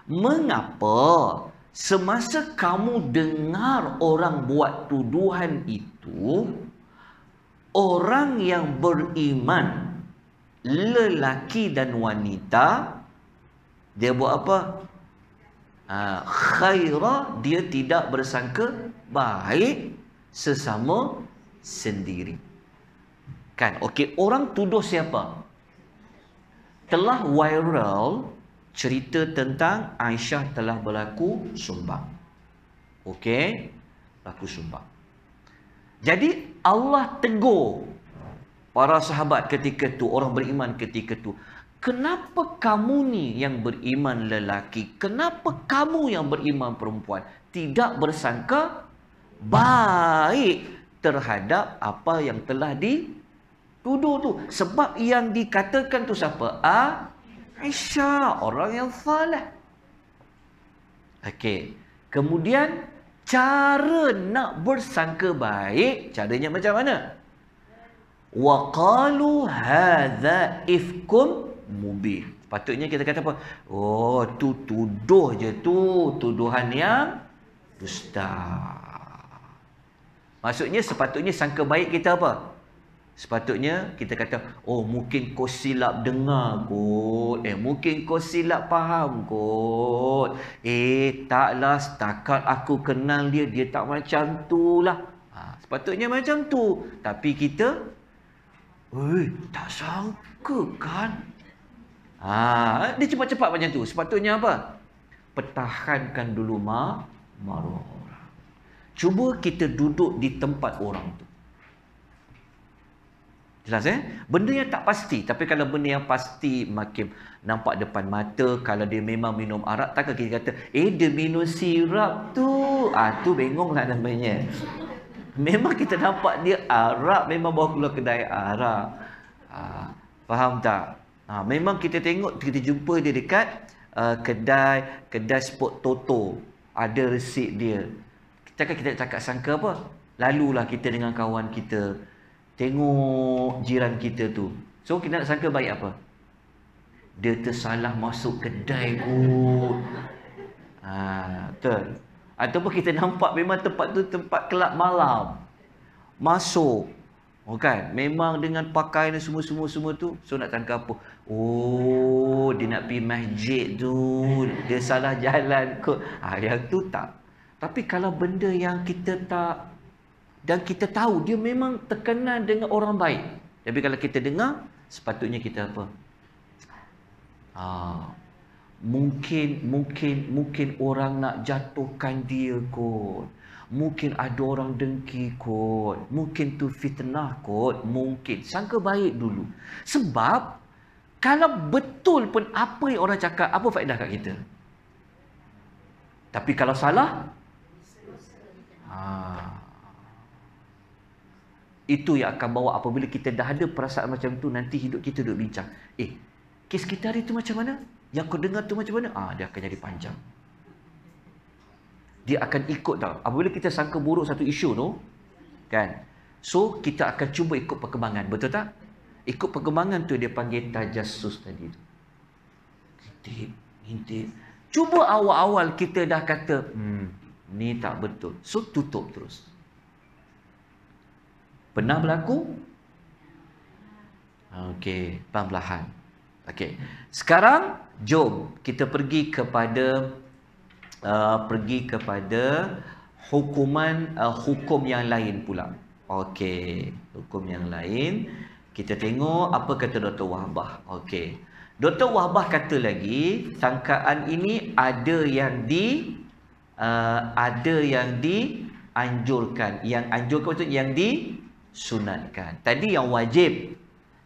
Mengapa semasa kamu dengar orang buat tuduhan itu, orang yang beriman, lelaki dan wanita, dia buat apa? Khaira, dia tidak bersangka baik sesama sendiri. Kan? Okey, orang tuduh siapa? Telah viral cerita tentang Aisyah telah berlaku sumbang. Okey, berlaku sumbang. Jadi Allah tegur para sahabat ketika tu, orang beriman ketika tu. Kenapa kamu ni yang beriman lelaki, kenapa kamu yang beriman perempuan tidak bersangka baik terhadap apa yang telah dituduh tu? Sebab yang dikatakan tu siapa? Aisyah, orang yang saleh. Okey. Kemudian cara nak bersangka baik, caranya macam mana? Wa qalu hadza ifkum mubin. Patutnya kita kata apa? Oh, tu tuduh je tu, tuduhan yang dusta. Maksudnya sepatutnya sangka baik kita apa? Sepatutnya kita kata, oh mungkin kau silap dengar kot. Mungkin kau silap faham kot. Taklah, setakat aku kenal dia, dia tak macam tu lah. Sepatutnya macam tu. Tapi kita, tak sangka kan? Dia cepat-cepat macam tu. Sepatutnya apa? Pertahankan dulu maruah orang. Cuba kita duduk di tempat orang tu. Jelas Benda yang tak pasti. Tapi kalau benda yang pasti, makin nampak depan mata. Kalau dia memang minum arak, takkan kita kata, dia minum sirap tu. Tu bengong lah namanya. Memang kita nampak dia arak, memang bawa keluar kedai arak. Faham tak? Memang kita tengok, kita jumpa dia dekat kedai spot Toto. Ada resit dia. Takkan kita cakap sangka apa? Lalulah kita dengan kawan kita, tengok jiran kita tu. So kita nak sangka baik apa? Dia tersalah masuk kedai kot. Betul. Ataupun kita nampak memang tempat tu tempat kelab malam. Masuk. Kan? Memang dengan pakaian semua tu. So nak sangka apa? Oh, dia nak pergi masjid tu. Dia salah jalan kot. Yang tu tak. Tapi kalau benda yang kita tak, dan kita tahu dia memang terkenal dengan orang baik. Tapi kalau kita dengar, sepatutnya kita apa? Mungkin orang nak jatuhkan dia kot. Mungkin ada orang dengki kot. Mungkin tu fitnah kot. Mungkin. Sangka baik dulu. Sebab kalau betul pun apa yang orang cakap, apa faedah kat kita? Tapi kalau salah, Itu yang akan bawa apabila kita dah ada perasaan macam tu, nanti hidup kita duduk bincang. Kes kita hari tu macam mana? Yang kau dengar tu macam mana? Dia akan jadi panjang. Dia akan ikut tau. Apabila kita sangka buruk satu isu tu, kan? So, kita akan cuba ikut perkembangan. Betul tak? Ikut perkembangan tu dia panggil tajassus tadi tu. Intip. Cuba awal-awal kita dah kata, ni tak betul. So, tutup terus. Pernah berlaku? Okey, perlahan-lahan. Okey. Sekarang jom kita pergi kepada hukum yang lain pula. Okey, hukum yang lain. Kita tengok apa kata Dr. Wahbah. Okey. Dr. Wahbah kata lagi, sangkaan ini ada yang dianjurkan. Yang anjurkan maksudnya yang disunatkan. Tadi yang wajib.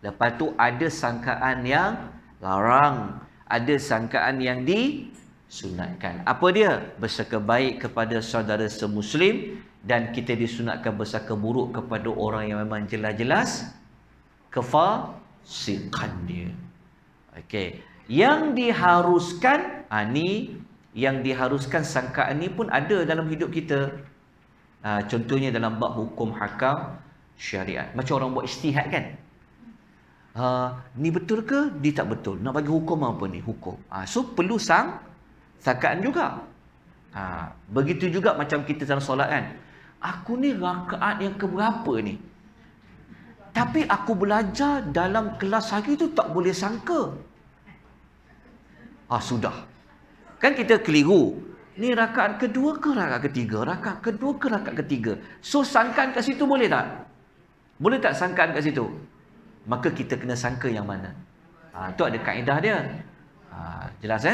Lepas tu ada sangkaan yang larang. Ada sangkaan yang disunatkan. Apa dia? Bersangka baik kepada saudara semuslim, dan kita disunatkan bersangka buruk kepada orang yang memang jelas-jelas kefasiqan dia. Okey. Yang diharuskan, yang diharuskan sangkaan ni pun ada dalam hidup kita. Contohnya dalam bab hukum hakam syariat. Macam orang buat ijtihad kan? Ni betul ke? Ni tak betul. Nak bagi hukum apa ni? Hukum. So perlu sangkaan juga. Begitu juga macam kita dalam solat kan. Aku ni rakaat yang keberapa ni? Tapi aku belajar dalam kelas hari tu tak boleh sangka. Sudah. Kan kita keliru. Ni rakaat kedua ke rakaat ketiga? Rakaat kedua ke rakaat ketiga? So sangkaan kat situ boleh tak? Boleh tak sangkaan kat situ? Maka kita kena sangka yang mana? Itu ada kaedah dia. Jelas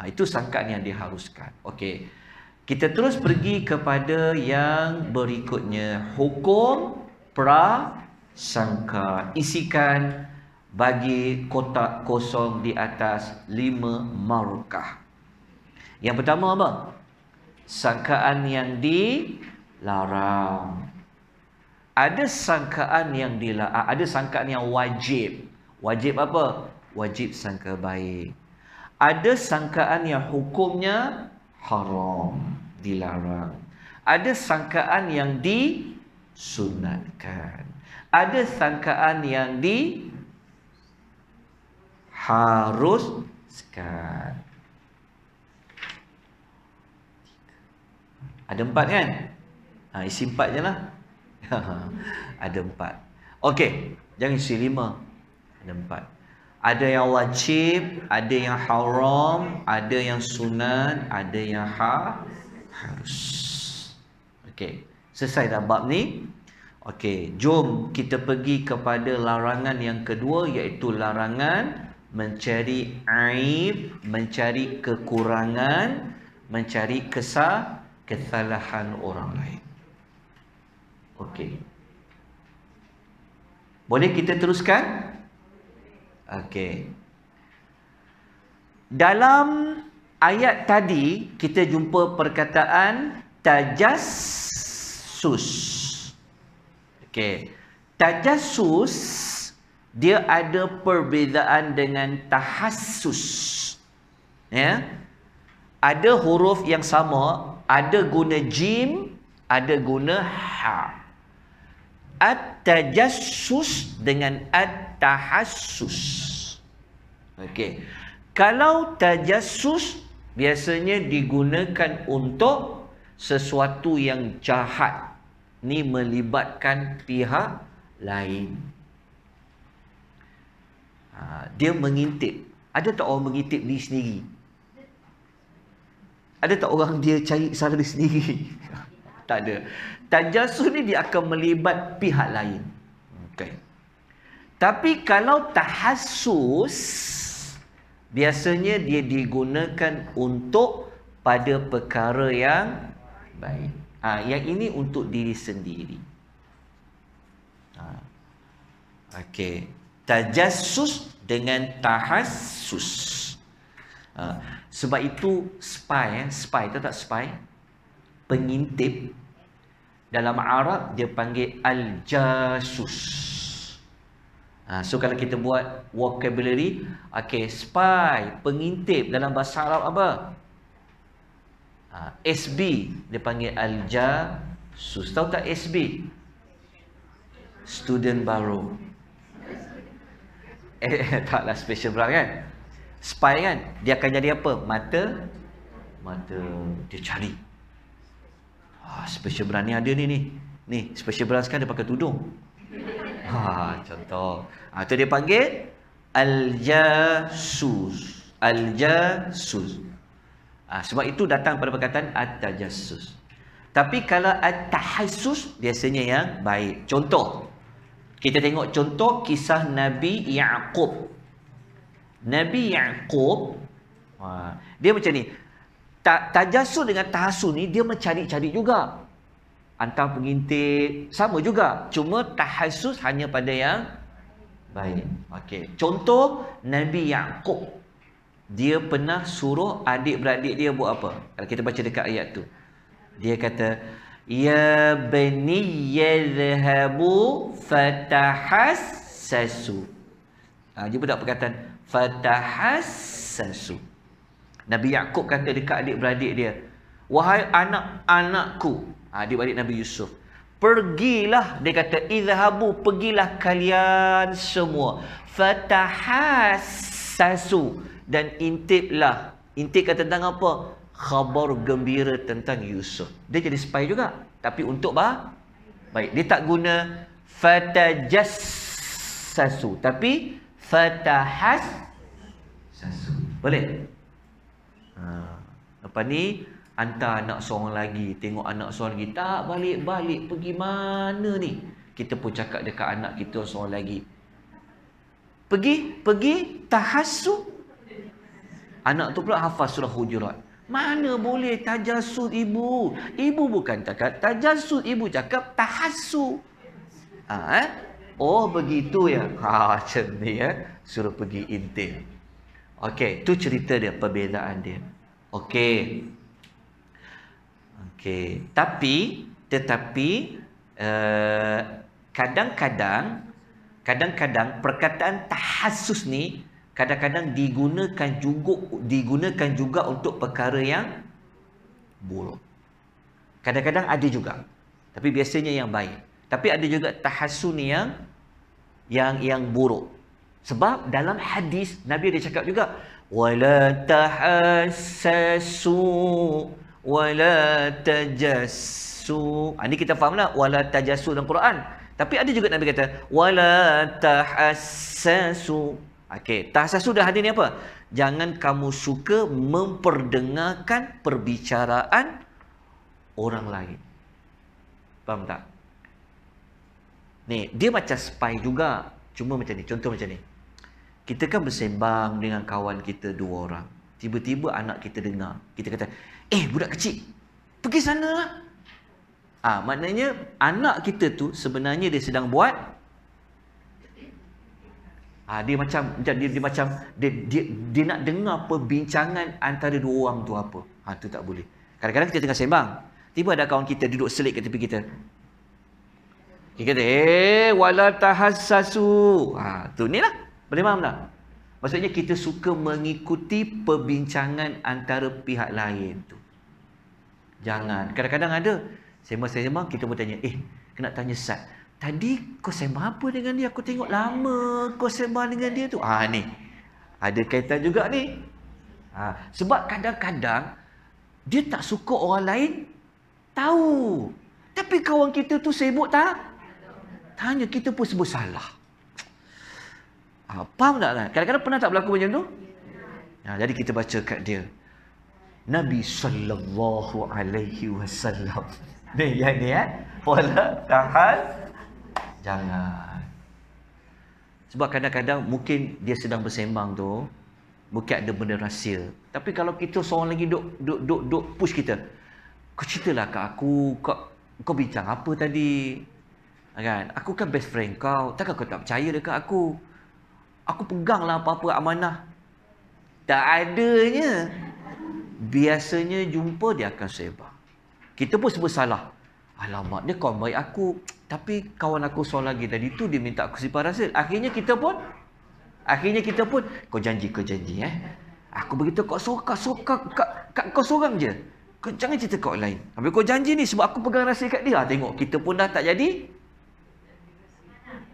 itu sangkaan yang diharuskan. Okey. Kita terus pergi kepada yang berikutnya. Hukum prasangka. Isikan bagi kotak kosong di atas 5 markah. Yang pertama apa? Sangkaan yang dilarang. Ada sangkaan yang dilarang, ada sangkaan yang wajib. Wajib apa? Wajib sangka baik. Ada sangkaan yang hukumnya haram, dilarang. Ada sangkaan yang disunatkan. Ada sangkaan yang diharuskan. Ada 4 kan? Isi 4 je lah. Ada 4. Okey, jangan isi 5. Ada 4. Ada yang wajib, ada yang haram, ada yang sunat, ada yang harus. Okey, selesai dah bab ni. Okey, jom kita pergi kepada larangan yang kedua, iaitu larangan mencari aib, mencari kekurangan, mencari kesalahan orang lain. Okey. Boleh kita teruskan? Okey. Dalam ayat tadi kita jumpa perkataan tajassus. Okey. Tajassus dia ada perbezaan dengan tahassus. Ya. Ada huruf yang sama, ada guna jim, ada guna ha. At-tajassus dengan at-tahassus. Okey. Kalau tajassus biasanya digunakan untuk sesuatu yang jahat. Ni melibatkan pihak lain. Dia mengintip. Ada tak orang mengintip diri sendiri? Ada tak orang dia cari salah diri sendiri? Tak ada. Tajassus ni dia akan melibat pihak lain. Okey. Tapi kalau tahassus biasanya dia digunakan untuk pada perkara yang baik. Yang ini untuk diri sendiri. Okey. Tajassus dengan tahassus. Sebab itu spy, spy tahu tak spy? Pengintip. Dalam Arab dia panggil al-jasus. So kalau kita buat vocabulary, okey, spy, pengintip dalam bahasa Arab apa? SB dia panggil al-jasus. Tahu tak SB? Student baru. Taklah special branch kan? Spy kan? Dia akan jadi apa? Mata dia cari. Special branch ni ada ni. Ni, special branch kan dia pakai tudung. Contoh. Tu dia panggil al-jasus. Al-jasus. Sebab itu datang pada perkataan at-tajassus. Tapi kalau at-tahassus biasanya yang baik. Contoh. Kita tengok contoh kisah Nabi Yaqub. Nabi Yaqub dia macam ni. Tajassus dengan tahassus ni dia mencari-cari juga. Hantar pengintip sama juga. Cuma tahassus hanya pada yang baik. Okey. Contoh Nabi Yaqub. Dia pernah suruh adik-beradik dia buat apa? Kalau kita baca dekat ayat tu. Dia kata, ya bani yadhhabu fatahassasu. Dia budak perkataan fatahassasu. Nabi Yaqub kata dekat adik-beradik dia, wahai anak-anakku, adik-beradik Nabi Yusuf, pergilah, dia kata idhabu, pergilah kalian semua, fatahassasu, dan intiplah. Intip tentang apa? Khabar gembira tentang Yusuf. Dia jadi spy juga, tapi untuk baik. Dia tak guna fatajassasu, tapi fatahassasu. Boleh? Lepas ni hantar anak seorang lagi, tengok anak seorang lagi tak balik-balik, pergi mana ni? Kita pun cakap dekat anak kita seorang lagi, pergi tahassus. Anak tu pula hafaz surah Hujurat. Mana boleh tajassus ibu? Ibu bukan cakap tajassus, ibu cakap tahassus. Oh begitu ya. Macam ni ya. Suruh pergi intip. Okey, tu cerita dia, perbezaan dia. Okey. Tetapi kadang-kadang perkataan tahassus ni kadang-kadang digunakan juga untuk perkara yang buruk. Kadang-kadang ada juga, tapi biasanya yang baik. Tapi ada juga tahassus ni yang buruk. Sebab dalam hadis Nabi ada cakap juga, wala tahassasu wala tajassu. Ini kita fahamlah wala tajassu dalam Quran. Tapi ada juga Nabi kata wala tahassasu. Okey, tahassasu dah ada ni apa? Jangan kamu suka memperdengarkan perbicaraan orang lain. Faham tak? Ni, dia macam spy juga. Cuma macam ni, contoh macam ni. Kita kan bersembang dengan kawan kita 2 orang. Tiba-tiba anak kita dengar. Kita kata, budak kecil, pergi sana lah. Maknanya anak kita tu sebenarnya dia sedang buat dia nak dengar perbincangan antara 2 orang tu apa. Tu tak boleh. Kadang-kadang kita tengah sembang, tiba ada kawan kita duduk selit kat tepi kita. Kita kata, wala tahassasu. Tu ni lah. Boleh faham tak? Maksudnya kita suka mengikuti perbincangan antara pihak lain tu. Jangan. Kadang-kadang ada sembang-sembang, kita pun tanya, kena tanya Sat, tadi kau sembang apa dengan dia? Aku tengok lama kau sembang dengan dia tu. Ni. Ada kaitan juga ni. Sebab kadang-kadang dia tak suka orang lain tahu. Tapi kawan kita tu sibuk tak? Tanya, kita pun sebut salah. Faham tak kan? Kadang-kadang pernah tak berlaku macam tu? Jadi kita baca kat dia, Nabi sallallahu alaihi wasallam. Ni yang ni wala tahal. Jangan. Sebab kadang-kadang mungkin dia sedang bersembang tu, mungkin ada benda rahsia. Tapi kalau kita seorang lagi duk push kita, kau ceritalah kat aku, kau bincang apa tadi? Kan? Aku kan best friend kau, takkan kau tak percaya dekat aku? Aku peganglah apa-apa amanah. Tak adanya. Biasanya jumpa dia akan sebar. Kita pun sebut salah. Alamak, dia kawan baik aku. Tapi kawan aku soal lagi tadi tu dia minta aku simpan rahsia. Akhirnya kita pun kau janji aku beritahu kau kau seorang je. Kau jangan cerita kau lain. Habis kau janji ni sebab aku pegang rahsia kat dia. Tengok, kita pun dah tak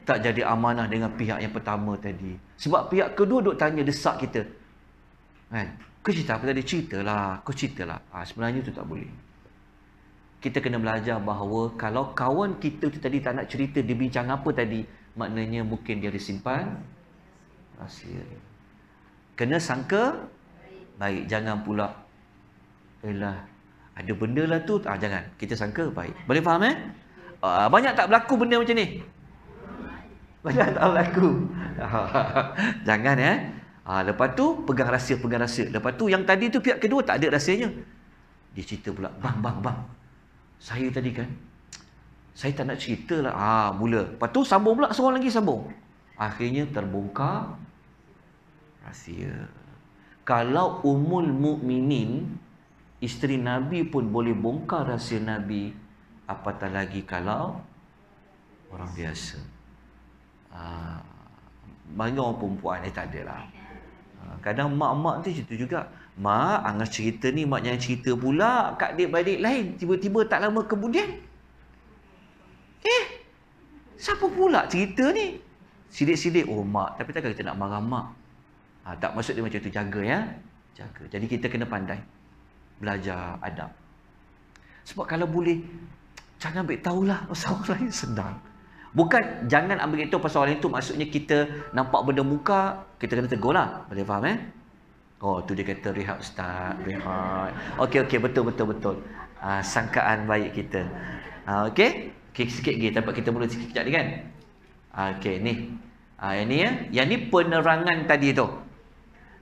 jadi amanah dengan pihak yang pertama tadi. Sebab pihak kedua duk tanya, desak kita. Kan? Kau cerita apa tadi? Ceritalah. Sebenarnya tu tak boleh. Kita kena belajar bahawa kalau kawan kita tu tadi tak nak cerita dia bincang apa tadi, maknanya mungkin dia disimpan rahsia. Kena sangka baik, jangan pula ada benda lah tu, jangan. Kita sangka baik. Boleh faham banyak tak berlaku benda macam ni? Banyak tak berlaku. Jangan lepas tu pegang rahsia. Lepas tu yang tadi tu pihak kedua tak ada rahsianya. Dia cerita pula, bang. Saya tadi kan, saya tak nak cerita lah. Mula. Lepas tu sambung pula, seorang lagi sambung. Akhirnya terbongkar rahsia. Kalau Ummul Mukminin, isteri Nabi pun boleh bongkar rahsia Nabi, apatah lagi kalau orang biasa. Bagi orang perempuan tak adalah. Kadang mak-mak tu cerita juga. Mak, Angas cerita ni, mak jangan cerita pula kat adik-beradik lain. Tiba-tiba tak lama kemudian, siapa pula cerita ni? Sidik-sidik, oh mak. Tapi takkan kita nak marah mak. Tak, maksud dia macam tu, jaga jaga. Jadi kita kena pandai belajar adab. Sebab kalau boleh, jangan ambil tahulah pasal orang lain, senang. Bukan jangan ambil itu pasal orang itu, maksudnya kita nampak benda muka, kita kena tegur lah. Boleh faham Oh, tu dia kata rehat ustaz, rehat. Okey, betul. Sangkaan baik kita. Okey, sikit lagi, tempat kita mula sikit kejap ni kan. Okey, ni. Yang ni Yang ni penerangan tadi tu.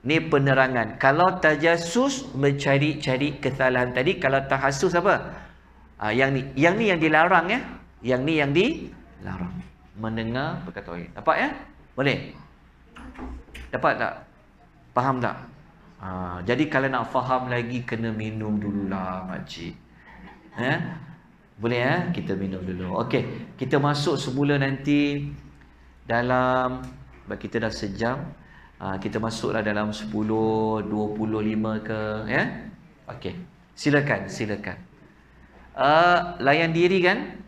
Ni penerangan. Kalau tajassus mencari-cari kesalahan tadi, kalau tahassus apa? Yang ni yang dilarang Yang ni yang dilarang. Mendengar perkataan. Dapat Boleh? Dapat tak? Faham tak? Jadi kalau nak faham lagi, kena minum dululah makcik. Boleh kita minum dulu. Okey, kita masuk semula nanti dalam, kita dah sejam. Kita masuklah dalam 10:25 ke Okey. Silakan. Layan diri kan?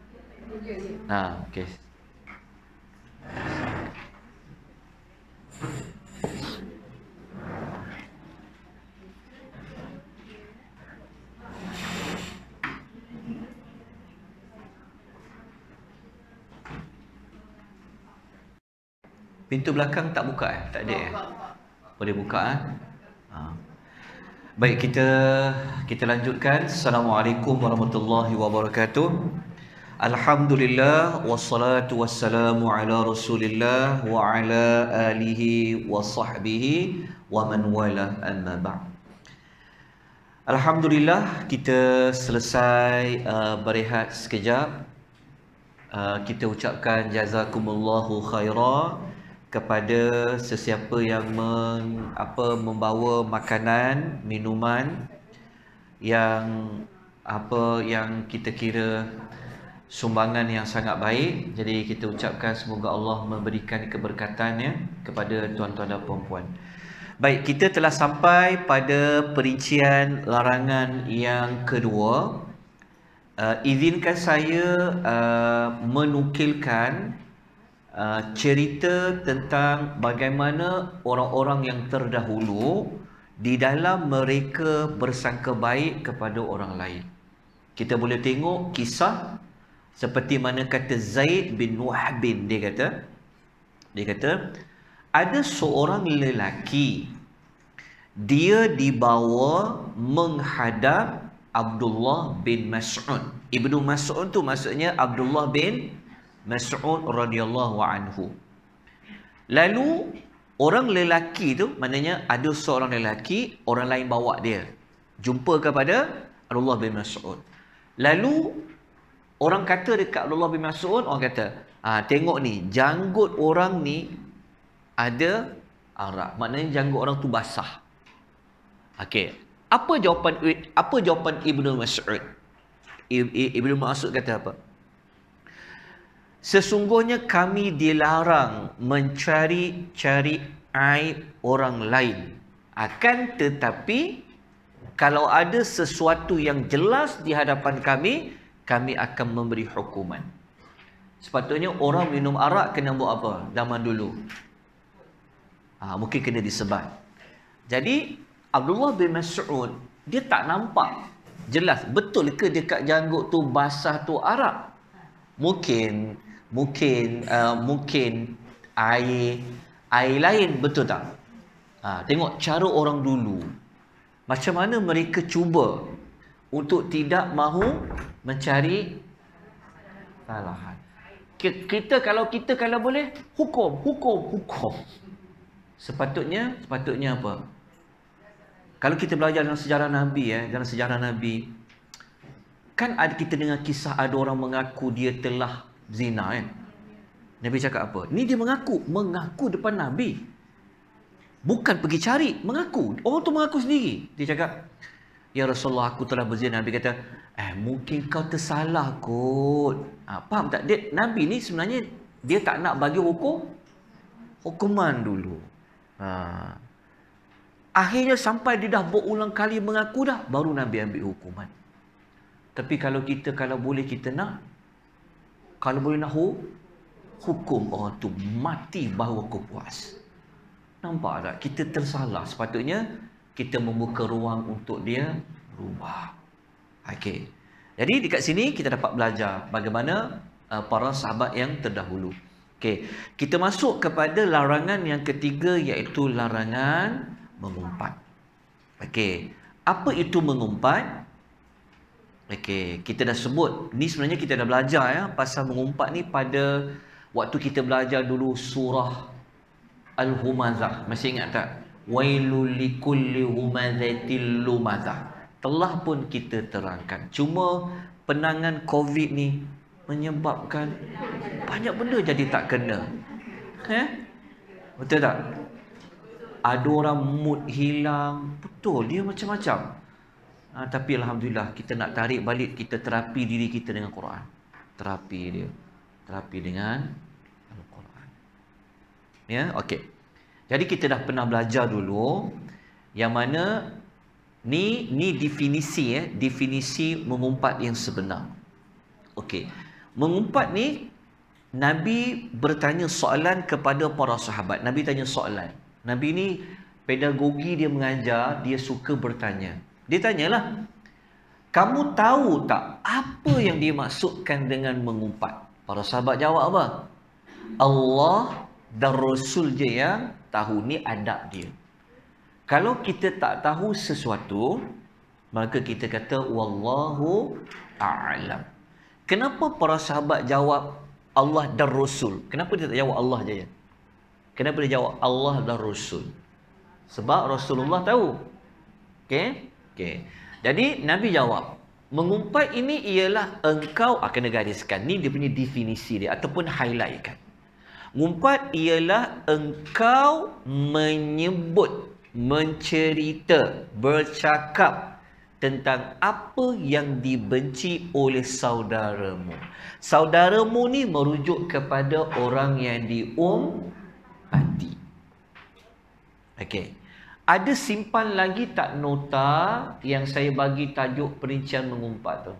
Okey. Pintu belakang tak buka Tak ada Boleh buka Baik, kita lanjutkan. Assalamualaikum warahmatullahi wabarakatuh. Alhamdulillah wassalatu wassalamu ala Rasulillah wa ala alihi wa sahbihi wa man wala, amma ba'd. Alhamdulillah, kita selesai berehat sekejap. Kita ucapkan jazakumullahu khairah kepada sesiapa yang membawa makanan, minuman yang kita kira sumbangan yang sangat baik. Jadi kita ucapkan semoga Allah memberikan keberkatannya kepada tuan-tuan dan puan-puan. Baik, kita telah sampai pada perincian larangan yang kedua. Izinkan saya menukilkan cerita tentang bagaimana orang-orang yang terdahulu di dalam mereka bersangka baik kepada orang lain. Kita boleh tengok kisah seperti mana kata Zaid bin Wahb bin, dia kata ada seorang lelaki, dia dibawa menghadap Abdullah bin Mas'ud. Ibnu Mas'ud tu maksudnya Abdullah bin Mas'ud radhiyallahu anhu. Lalu orang lelaki tu, maknanya ada seorang lelaki, orang lain bawa dia jumpa kepada Abdullah bin Mas'ud. Lalu orang kata dekat Abdullah bin Mas'ud, orang kata, tengok ni, janggut orang ni ada arak, maknanya janggut orang tu basah. Okey, apa jawapan Ibnu Mas'ud? Ibnu Mas'ud kata apa? Sesungguhnya kami dilarang mencari-cari aib orang lain. Akan tetapi kalau ada sesuatu yang jelas di hadapan kami, kami akan memberi hukuman. Sepatutnya orang minum arak kena buat apa zaman dulu? Mungkin kena disebat. Jadi Abdullah bin Mas'ud, dia tak nampak jelas betul ke dekat janggut tu basah tu arak. Mungkin air lain, betul tak? Tengok cara orang dulu. Macam mana mereka cuba untuk tidak mahu mencari kesalahan. Kita kalau boleh hukum. Sepatutnya apa? Kalau kita belajar dalam sejarah Nabi, kan kita dengar kisah ada orang mengaku dia telah zina kan. Nabi cakap apa? Ni dia mengaku depan Nabi. Bukan pergi cari, mengaku. Orang tu mengaku sendiri. Dia cakap, "Ya Rasulullah, aku telah berzina." Nabi kata, mungkin kau tersalah kot. Faham tak? Nabi ni sebenarnya dia tak nak bagi hukuman dulu. Akhirnya sampai dia dah berulang kali mengaku dah, baru Nabi ambil hukuman. Tapi kalau boleh kita nak, kalau boleh nak hukum orang tu mati baru aku puas. Nampak tak? Kita tersalah. Sepatutnya kita membuka ruang untuk dia berubah. Okey. Jadi dekat sini kita dapat belajar bagaimana para sahabat yang terdahulu. Okey. Kita masuk kepada larangan yang ketiga, iaitu larangan mengumpat. Okey. Apa itu mengumpat? Okey, kita dah sebut. Ni sebenarnya kita dah belajar pasal mengumpat ni pada waktu kita belajar dulu surah Al-Humazah. Masih ingat tak? Wailul likulli humazatil lumazah. Telah pun kita terangkan. Cuma penangan COVID ni menyebabkan banyak benda jadi tak kena. Betul tak? Ada orang mood hilang. Betul, dia macam-macam. Tapi Alhamdulillah, kita nak tarik balik, kita terapi diri kita dengan Quran. Terapi dengan Al-Quran. Ya, okey. Jadi kita dah pernah belajar dulu yang mana ni definisi mengumpat yang sebenar. Okey. Mengumpat ni, Nabi bertanya soalan kepada para sahabat. Nabi tanya soalan. Nabi ni pedagogi dia mengajar, dia suka bertanya. Dia tanyalah, kamu tahu tak apa yang dimaksudkan dengan mengumpat? Para sahabat jawab apa? Allah dan Rasul je yang tahu. Ni adab dia. Kalau kita tak tahu sesuatu, maka kita kata wallahu a'lam. Kenapa para sahabat jawab Allah dan Rasul? Kenapa dia tak jawab Allah je? Kenapa dia jawab Allah dan Rasul? Sebab Rasulullah tahu. Okey? Jadi Nabi jawab, mengumpat ini ialah engkau kena gariskan. Ni dia punya definisi dia ataupun highlightkan. Ngumpat ialah engkau menyebut, mencerita, bercakap tentang apa yang dibenci oleh saudaramu. Saudaramu ni merujuk kepada orang yang diumpati. Okey. Ada simpan lagi tak nota yang saya bagi tajuk perincian mengumpat tu?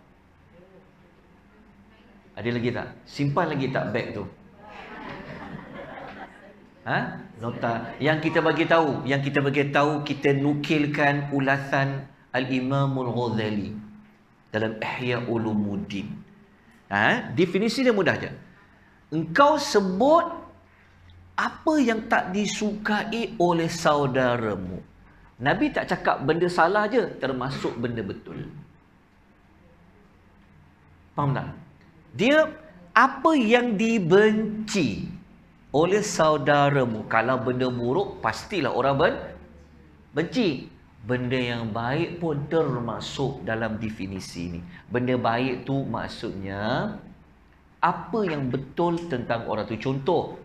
Ada lagi tak? Simpan lagi tak beg tu? Nota yang kita bagi tahu, kita nukilkan ulasan Al-Imamul Ghazali dalam Ihya Ulumuddin. Definisi dia mudah je. Engkau sebut apa yang tak disukai oleh saudaramu. Nabi tak cakap benda salah je, termasuk benda betul. Faham tak? Dia apa yang dibenci oleh saudaramu. Kalau benda buruk, pastilah orang benci. Benda yang baik pun termasuk dalam definisi ni. Benda baik tu maksudnya apa yang betul tentang orang tu. Contoh,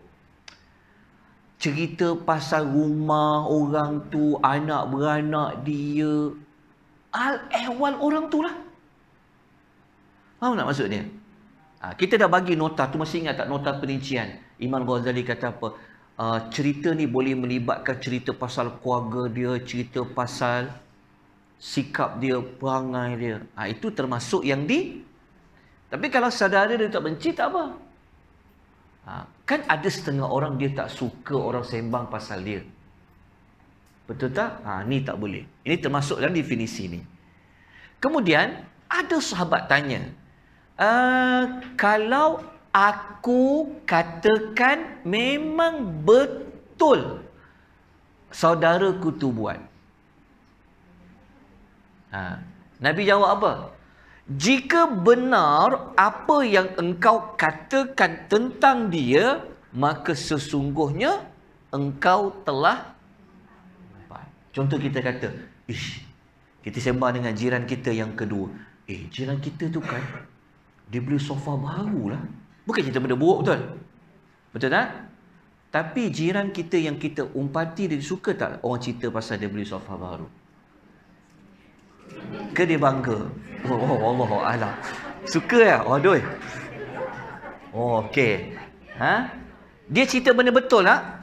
cerita pasal rumah orang tu, anak beranak dia, ehwal orang tu lah. Faham tak maksud dia? Kita dah bagi nota tu, masih ingat tak nota perincian? Imam Ghazali kata apa? Cerita ni boleh melibatkan cerita pasal keluarga dia, cerita pasal sikap dia, perangai dia. Itu termasuk yang Tapi kalau saudara dia tak benci, tak apa. Kan ada setengah orang dia tak suka orang sembang pasal dia. Betul tak? Ni tak boleh. Ini termasuk dalam definisi ni. Kemudian ada sahabat tanya, kalau aku katakan memang betul saudaraku tu buat, Nabi jawab apa? Jika benar apa yang engkau katakan tentang dia, maka sesungguhnya engkau telah. Contoh kita kata, kita sembang dengan jiran kita yang kedua. Jiran kita tu kan, dia beli sofa baru lah. Bukan cerita benda buruk, betul? Betul tak? Tapi jiran kita yang kita umpati, dia suka tak orang cerita pasal dia beli sofa baru? Ke dia bangga? Allah Allah. Suka ya? Aduh. Okey. Dia cerita benda betul tak?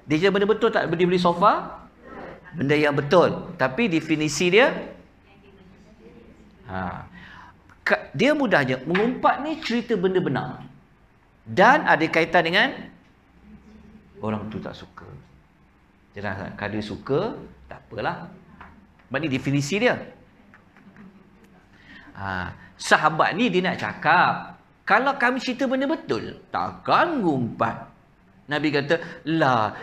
Dia cerita benda betul tak dia beli sofa? Benda yang betul. Tapi definisi dia, dia mudahnya mengumpat ni cerita benda benar. Dan ada kaitan dengan orang tu tak suka. Jelas, kalau dia suka, tak apalah. Sebab ni definisi dia. Sahabat ni dia nak cakap, kalau kami cerita benda betul, takkan ngumpat. Nabi kata,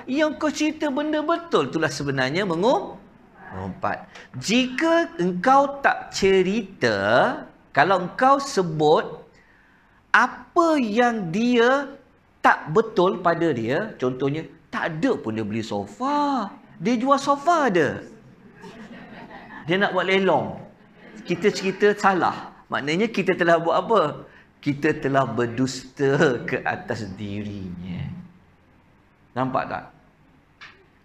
yang kau cerita benda betul itulah sebenarnya mengumpat. Jika engkau tak cerita, kalau engkau sebut apa yang dia tak betul pada dia, contohnya, tak ada pun dia beli sofa, dia jual sofa ada. Dia nak buat lelong. Kita cerita salah. Maknanya kita telah buat apa? Kita telah berdusta ke atas dirinya. Nampak tak?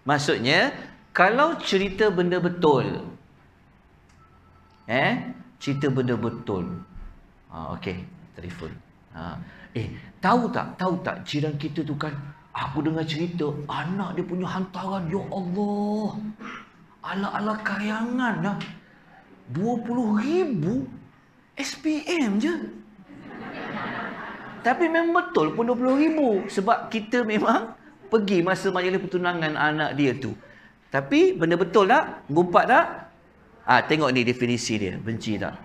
Maksudnya, kalau cerita benda betul, cerita benda betul. Okey, telefon. Tahu tak jiran kita tu kan, aku dengar cerita anak dia punya hantaran, ya Allah, ala-ala kayangan lah, 20,000 SPM je. Tapi memang betul pun 20,000, sebab kita memang pergi masa majlis pertunangan anak dia tu. Tapi benda betul tak? Ngumpat tak? Tengok ni definisi dia. Benci tak?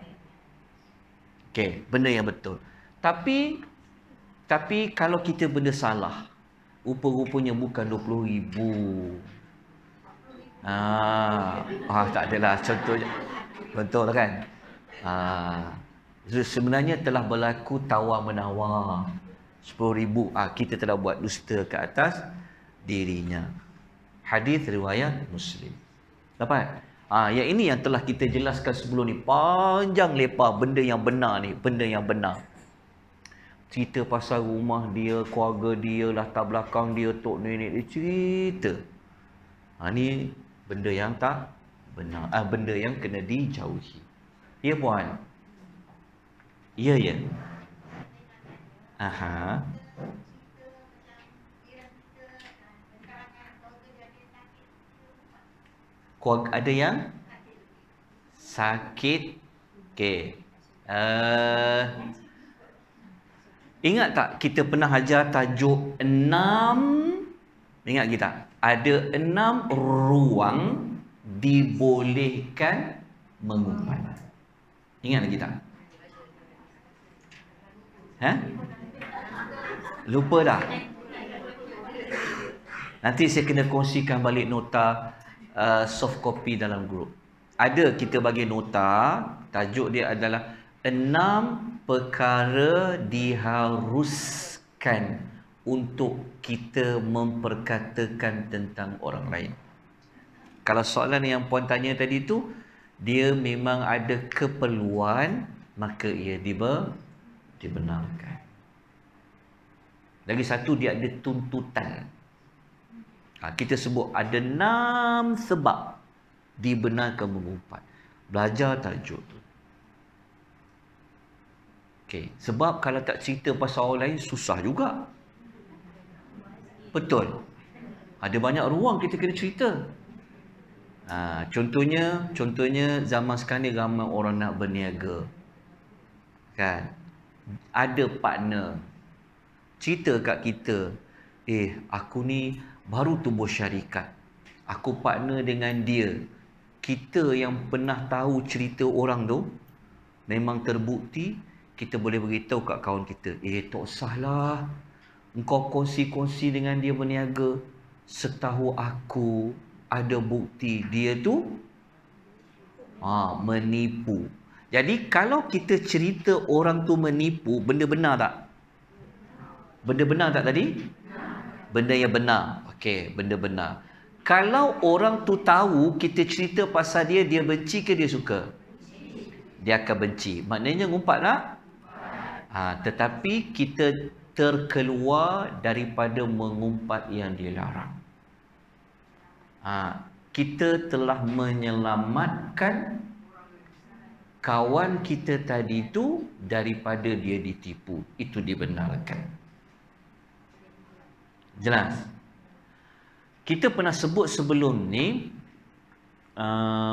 Okey, benda yang betul. Tapi kalau kita benda salah, rupa-rupanya bukan 20,000. Tak adalah contohnya. Betul kan? Sebenarnya telah berlaku tawar-menawar. 10,000. Kita telah buat dusta ke atas dirinya. Hadis riwayat Muslim. Dapat? Yang ini yang telah kita jelaskan sebelum ni. Panjang lebar benda yang benar ni. Benda yang benar. Cerita pasal rumah dia, keluarga dia, latar belakang dia, tok nenek dia cerita. Ni benda yang tak benar. Benda yang kena dijauhi. Ya puan? Ya. Ada yang sakit. Okey. Ingat tak kita pernah ajar tajuk 6? Ingat kita? Ada 6 ruang dibolehkan mengumpat. Ingat lagi tak? Lupa dah? Nanti saya kena kongsikan balik nota soft copy dalam grup. Ada kita bagi nota, tajuk dia adalah 6 perkara diharuskan untuk kita memperkatakan tentang orang lain. Kalau soalan yang puan tanya tadi tu, dia memang ada keperluan, maka ia dibenarkan. Lagi satu, dia ada tuntutan. Kita sebut ada 6 sebab dibenarkan mengumpat. Belajar tajuk tu. Okey, sebab kalau tak cerita pasal orang lain susah juga. Betul. Ada banyak ruang kita kena cerita. Contohnya zaman sekarang ni ramai orang nak berniaga. Kan? Ada partner cerita kat kita, aku ni baru tubuh syarikat. Aku partner dengan dia. Kita yang pernah tahu cerita orang tu, memang terbukti, kita boleh beritahu kat kawan kita, tak usahlah engkau kongsi-kongsi dengan dia berniaga. Setahu aku, ada bukti dia tu menipu. Jadi kalau kita cerita orang tu menipu, benda benar tak? Benda benar tak tadi? Benda yang benar. Okey, benda benar. Kalau orang tu tahu kita cerita pasal dia, dia benci ke dia suka? Dia akan benci. Maknanya ngumpat tak? Tetapi kita terkeluar daripada mengumpat yang dilarang. Kita telah menyelamatkan kawan kita tadi tu daripada dia ditipu. Itu dibenarkan. Jelas? Kita pernah sebut sebelum ni,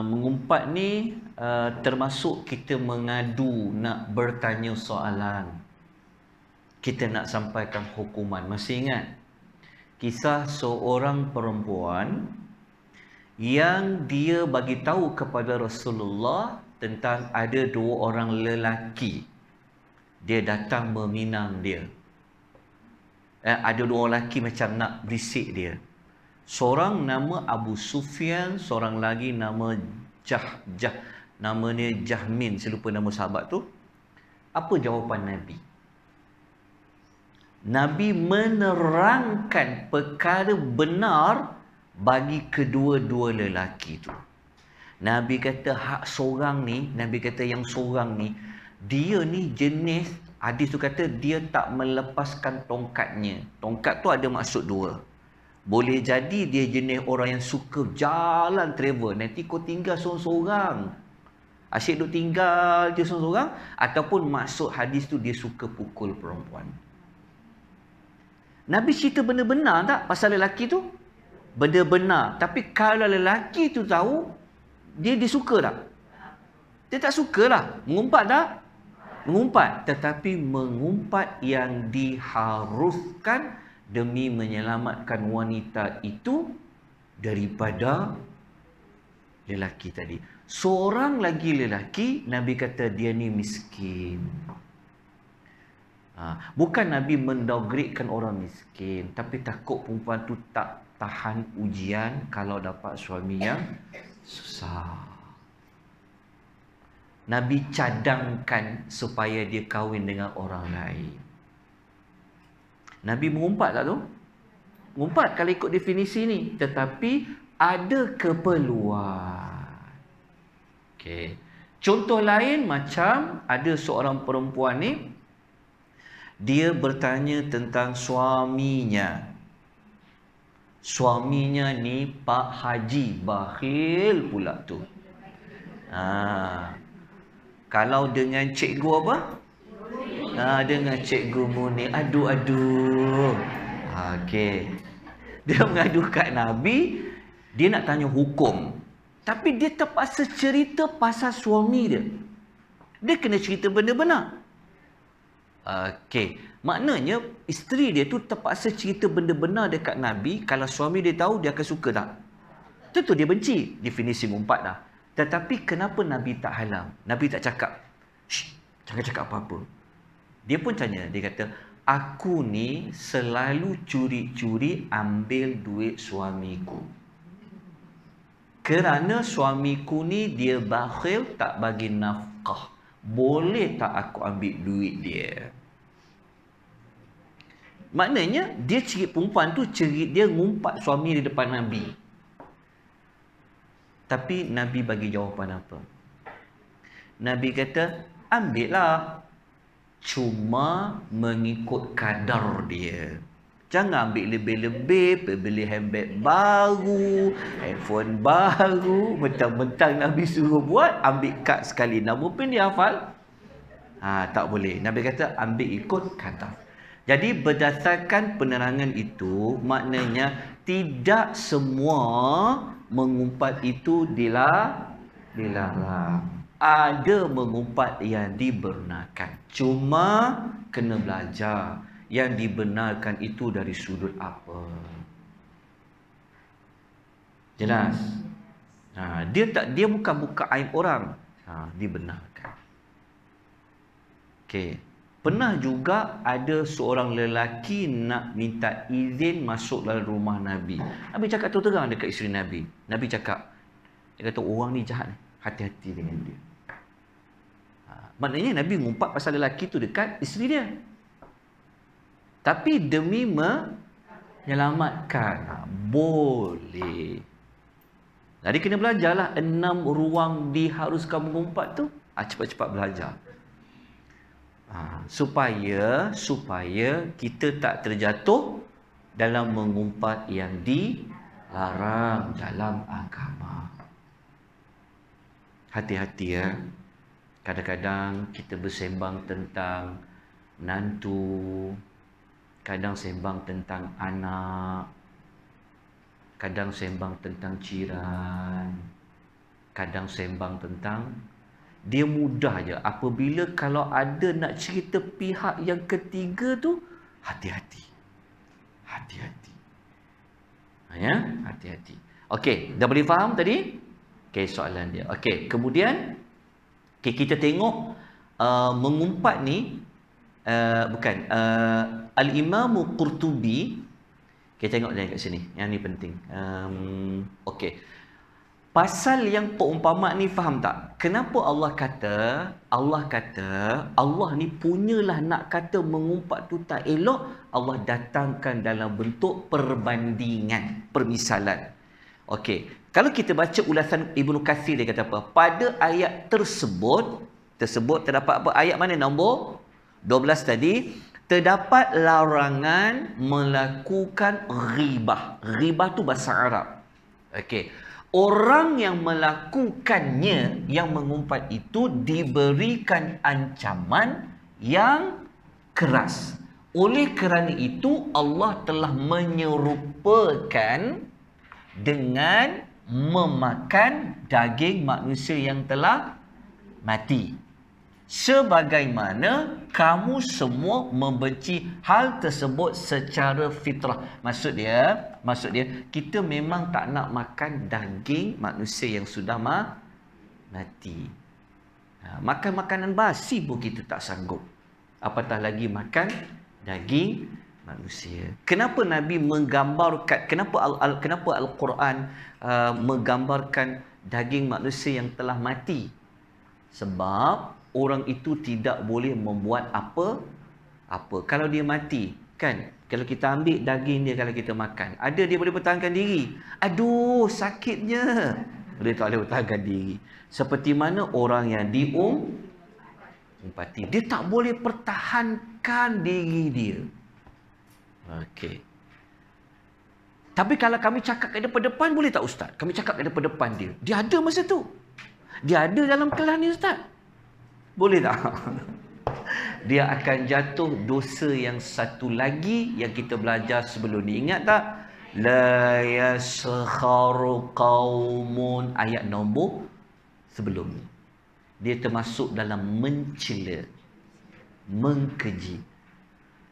mengumpat ni termasuk kita mengadu, nak bertanya soalan. Kita nak sampaikan hukuman. Masih ingat kisah seorang perempuan yang dia bagi tahu kepada Rasulullah tentang ada dua orang lelaki. Dia datang meminang dia. Ada dua orang lelaki macam nak berisik dia. Seorang nama Abu Sufyan, seorang lagi nama namanya Jahmin. Saya lupa nama sahabat tu. Apa jawapan Nabi? Nabi menerangkan perkara benar bagi kedua-dua lelaki tu. Nabi kata Nabi kata yang seorang ni, dia ni jenis, hadis tu kata dia tak melepaskan tongkatnya. Tongkat tu ada maksud dua. Boleh jadi dia jenis orang yang suka jalan travel. Nanti kau tinggal seorang-seorang. Asyik duk tinggal je seorang-seorang. Ataupun maksud hadis tu dia suka pukul perempuan. Nabi cerita benda benar tak pasal lelaki tu? Benda benar. Tapi kalau lelaki tu tahu, dia suka tak? Dia tak sukalah. Mengumpat tak? Mengumpat. Tetapi mengumpat yang diharuskan demi menyelamatkan wanita itu daripada lelaki tadi. Seorang lagi lelaki, Nabi kata dia ni miskin. Bukan Nabi mendowngradekan orang miskin, tapi takut perempuan tu tak tahan ujian kalau dapat suami yang susah. Nabi cadangkan supaya dia kahwin dengan orang lain. Nabi mengumpat tak tu? Mengumpat kalau ikut definisi ni. Tetapi ada keperluan. Okey. Contoh lain macam ada seorang perempuan ni, dia bertanya tentang suaminya. Suaminya ni Pak Haji, bakhil pula tu. Kalau dengan cikgu apa? Dengan cikgu Munir. Aduh. Okey. Dia mengadu kat Nabi, dia nak tanya hukum. Tapi dia terpaksa cerita pasal suami dia. Dia kena cerita benda benar. Okey. Maknanya isteri dia tu terpaksa cerita benda benar dekat Nabi. Kalau suami dia tahu, dia akan suka tak? Tentu dia benci. Definisi ngumpat dah. Tetapi kenapa Nabi tak halang? Nabi tak cakap, jangan cakap apa-apa. Dia pun tanya, dia kata, aku ni selalu curi-curi ambil duit suamiku. Kerana suamiku ni dia bakhil, tak bagi nafkah. Boleh tak aku ambil duit dia? Maknanya, dia perempuan tu dia ngumpat suami di depan Nabi. Tapi Nabi bagi jawapan apa? Nabi kata, ambillah. Cuma mengikut kadar dia. Jangan ambil lebih-lebih, beli handbag baru, handphone baru, mentang-mentang Nabi suruh buat, ambil kad sekali. Nama pun dia hafal. Tak boleh. Nabi kata ambil ikut kata. Jadi berdasarkan penerangan itu, maknanya tidak semua mengumpat itu dilarang. Ada mengumpat yang dibenarkan. Cuma kena belajar yang dibenarkan itu dari sudut apa. Jelas? Dia bukan buka aib orang. Dibenarkan. Okey. Pernah juga ada seorang lelaki nak minta izin masuk dalam rumah Nabi. Nabi cakap terang dekat isteri Nabi. Nabi cakap, dia kata orang ni jahat, hati-hati dengan dia. Maknanya Nabi ngumpat pasal lelaki tu dekat isteri dia. Tapi demi menyelamatkan, boleh. Jadi kena belajarlah 6 ruang diharuskan mengumpat tu. Cepat-cepat belajar. Supaya kita tak terjatuh dalam mengumpat yang dilarang dalam agama. Hati-hati ya. Kadang-kadang kita bersembang tentang menantu, kadang sembang tentang anak, kadang sembang tentang jiran, kadang sembang tentang. Dia mudah je. Apabila kalau ada nak cerita pihak yang ketiga tu, hati-hati. Hati-hati. Ya, hati-hati. Okey, dah boleh faham tadi? Okey, soalan dia. Okey, kemudian kita tengok mengumpat ni Al-Imam Qurtubi. Kita tengok dia kat sini. Yang ni penting. Okey. Pasal yang perumpamaan ni faham tak? Kenapa Allah kata Allah ni punyalah nak kata mengumpat tu tak elok, Allah datangkan dalam bentuk perbandingan, permisalan. Okey, kalau kita baca ulasan Ibnu Katsir, dia kata apa? Pada ayat tersebut terdapat apa? Ayat mana nombor 12 tadi? Terdapat larangan melakukan ghibah. Ghibah tu bahasa Arab. Okey. Orang yang melakukannya, yang mengumpat itu diberikan ancaman yang keras. Oleh kerana itu Allah telah menyerupakan dengan memakan daging manusia yang telah mati. Sebagaimana kamu semua membenci hal tersebut secara fitrah. Maksud dia kita memang tak nak makan daging manusia yang sudah mati. Makan makanan basi pun kita tak sanggup, apatah lagi makan daging manusia. Kenapa Nabi menggambarkan, kenapa Al-Quran menggambarkan daging manusia yang telah mati? Sebab orang itu tidak boleh membuat apa-apa. Kalau dia mati, kan? Kalau kita ambil daging dia, kalau kita makan, ada dia boleh pertahankan diri. Aduh, sakitnya. Dia tak boleh pertahankan diri. Seperti mana orang yang diumpati, dia tak boleh pertahankan diri dia. Okey. Tapi kalau kami cakap ke depan-depan, boleh tak Ustaz? Kami cakap ke depan-depan dia. Dia ada masa tu. Dia ada dalam kelas ni Ustaz. Boleh tak? Dia akan jatuh dosa yang satu lagi yang kita belajar sebelum ni. Ingat tak? La yaskharu qaumun, ayat nombor sebelum ni. Dia termasuk dalam mencela, mengkeji.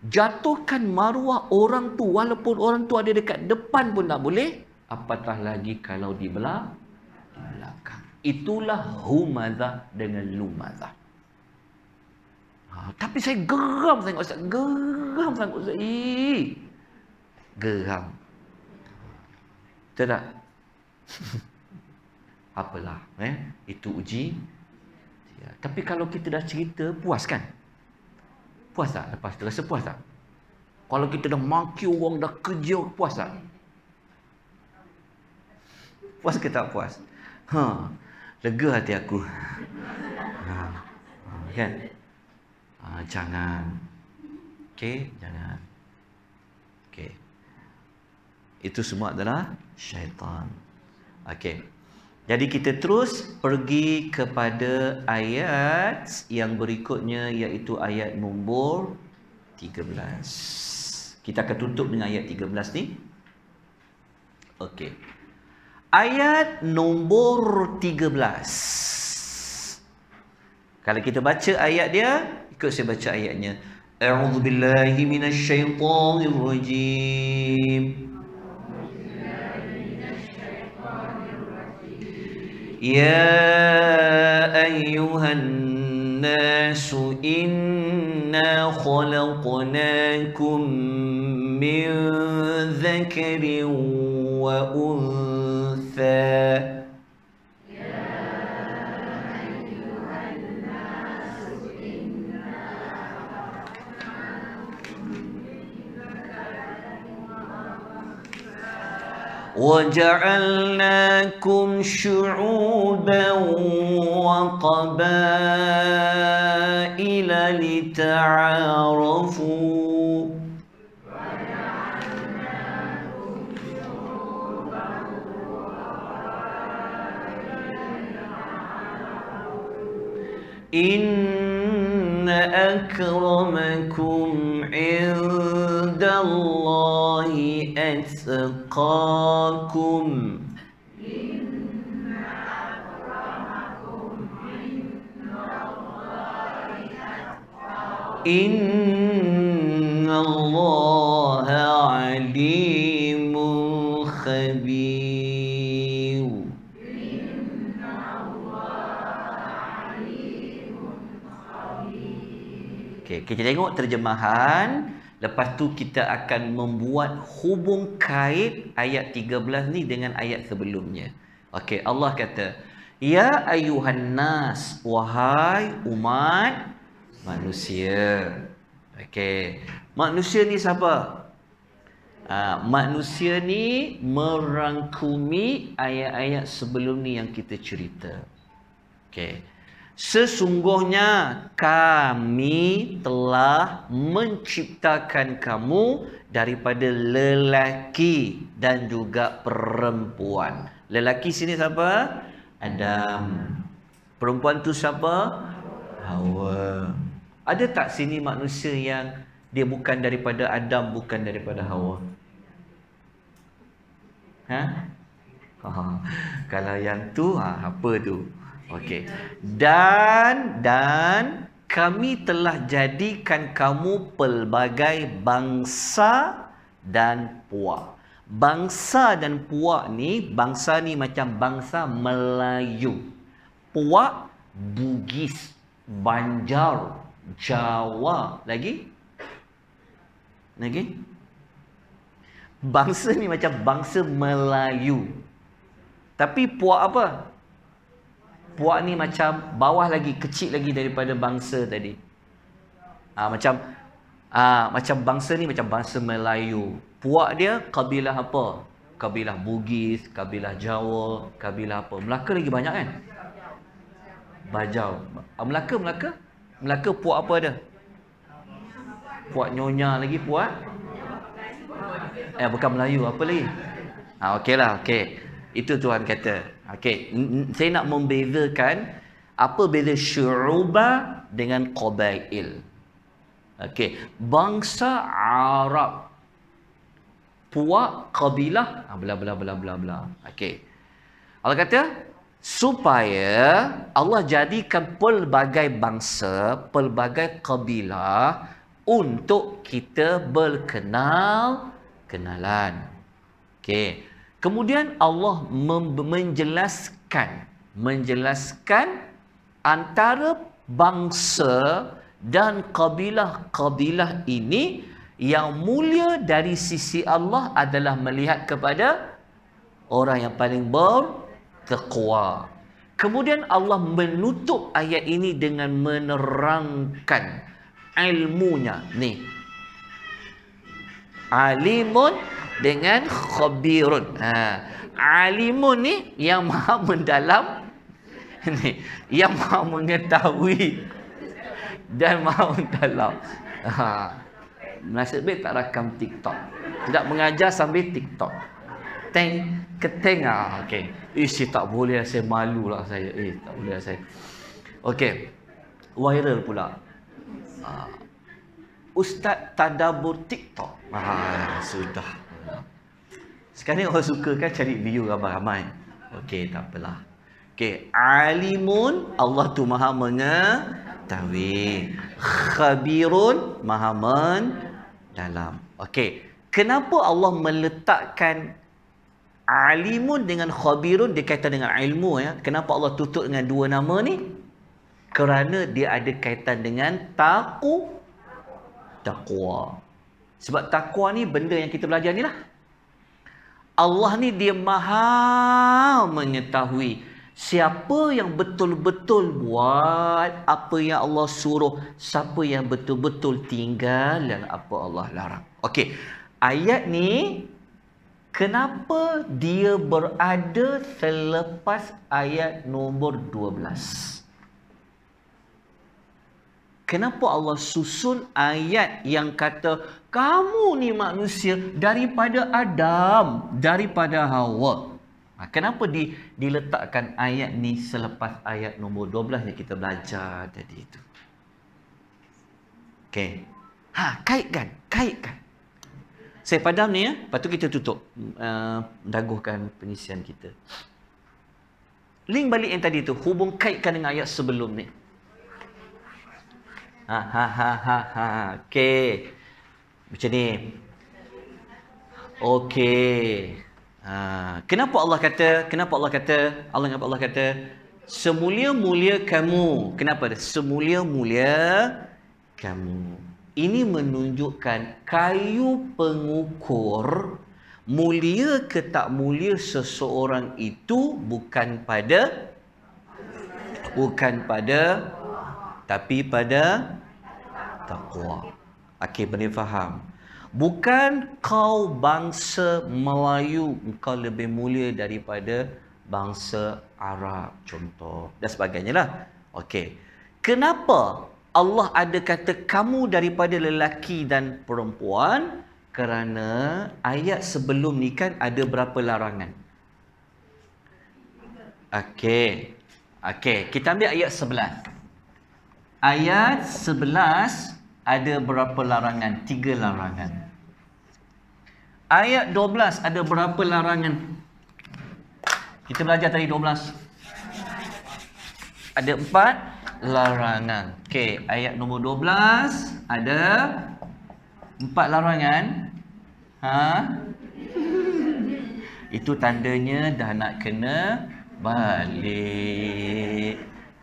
Jatuhkan maruah orang tu walaupun orang tu ada dekat depan pun tak boleh. Apatah lagi kalau di belakang. Itulah humazah dengan lumazah. Tapi saya geram tengok Ustaz. Geram tengok Ustaz. Geram. Betul tak? Apalah. Itu uji. Ya. Tapi kalau kita dah cerita, puas kan? Puas tak? Lepas tu rasa puas tak? Kalau kita dah maki orang, dah kerja, puas tak? Puas ke tak puas? Lega hati aku. Kan? Jangan. Okey, jangan. Okey. Itu semua adalah syaitan. Okey. Jadi kita terus pergi kepada ayat yang berikutnya, iaitu ayat nombor 13. Kita akan tutup dengan ayat 13 ni. Okey. Ayat nombor 13. Kalau kita baca ayat dia, ikut saya baca ayatnya. A'udzubillahi minasyaitonirrajim. Ya ayyuhan nasu inna khalaqnakum min dzakarin wa untha. وَجَعَلْنَاكُمْ شُعُوبًا وَقَبَائِلَ لِتَعَارَفُوا إِنَّ أَكْرَمَكُمْ عِندَ اللَّهِ أَتْقَاكُمْ إِنَّ اللَّهَ عَلِيمٌ خَبِيرٌ. Okey, kita tengok terjemahan. Lepas tu kita akan membuat hubung kait ayat 13 ni dengan ayat sebelumnya. Okey, Allah kata, ya ayuhan nas, wahai umat manusia. Okey, manusia ni siapa? Manusia ni merangkumi ayat-ayat sebelum ni yang kita cerita. Okey. Sesungguhnya kami telah menciptakan kamu daripada lelaki dan juga perempuan. Lelaki sini siapa? Adam. Perempuan tu siapa? Hawa. Ada tak sini manusia yang dia bukan daripada Adam, bukan daripada Hawa? Kalau yang tu, apa tu? Okey. Dan kami telah jadikan kamu pelbagai bangsa dan puak. Bangsa dan puak ni, bangsa ni macam bangsa Melayu. Puak Bugis, Banjar, Jawa. Lagi? Bangsa ni macam bangsa Melayu. Tapi puak apa? Puak ni macam bawah lagi, kecil lagi daripada bangsa tadi. Macam bangsa ni macam bangsa Melayu. Puak dia kabilah apa? Kabilah Bugis, kabilah Jawa, kabilah apa? Melaka lagi banyak kan? Bajau. Melaka puak apa ada? Puak Nyonya lagi, puak? Bukan Melayu, apa lagi? Okeylah, okey. Itu Tuhan kata. Okey, saya nak membezakan apa beza syu'ubah dengan qabail. Okey, bangsa Arab, puak kabilah bla bla bla bla bla. Okey. Allah kata supaya Allah jadikan pelbagai bangsa, pelbagai kabilah untuk kita kenalan. Okey. Kemudian Allah menjelaskan antara bangsa dan kabilah-kabilah ini yang mulia dari sisi Allah adalah melihat kepada orang yang paling bertakwa. Kemudian Allah menutup ayat ini dengan menerangkan ilmunya. Ni. Alimun dengan khabirun. Alimun ni yang maha mendalam, ni yang maha mengetahui dan maha mendalam. Nasib baik tak rakam TikTok. Tidak mengajar sambil TikTok. keteng. Okey. Tak boleh, saya malu lah saya. Tak boleh saya. Okey. Viral pula. Ustaz tadabbur TikTok. Sudah. Sekarang orang suka kan cari video ramai-ramai. Okey, tak apalah. Okey, alimun, Allah tu Maha mengetahui. Khabirun, Maha mendalam. Okey, kenapa Allah meletakkan alimun dengan khabirun berkaitan dengan ilmu ya? Kenapa Allah tutup dengan dua nama ni? Kerana dia ada kaitan dengan takwa. Sebab takwa ni benda yang kita belajar ni lah. Allah ni dia Maha mengetahui siapa yang betul-betul buat apa yang Allah suruh, siapa yang betul-betul tinggal dan apa Allah larang. Okey, ayat ni kenapa dia berada selepas ayat nombor 12? Kenapa Allah susun ayat yang kata kamu ni manusia daripada Adam, daripada Hawa? Kenapa diletakkan ayat ni selepas ayat nombor 12 yang kita belajar tadi itu? Okey. Kaitkan. Saya padam ni ya, lepas tu kita tutup mendaguhkan pengisian kita. Link balik yang tadi tu, hubung kaitkan dengan ayat sebelum ni. Okey. Macam ni. Okey. Kenapa Allah kata semulia-mulia kamu? Kenapa ada semulia-mulia kamu? Ini menunjukkan kayu pengukur mulia ke tak mulia seseorang itu bukan pada tapi pada takwa. Okey, boleh faham? Bukan kau bangsa Melayu, engkau lebih mulia daripada bangsa Arab, contoh, dan sebagainya lah. Okey. Kenapa Allah ada kata kamu daripada lelaki dan perempuan? Kerana ayat sebelum ni kan ada berapa larangan? Okey. Kita ambil ayat 11. Ayat 11 ada berapa larangan? 3 larangan. Ayat 12 ada berapa larangan? Kita belajar tadi 12. Ada 4 larangan. Okey, ayat nombor 12 ada 4 larangan. Itu tandanya dah nak kena balik.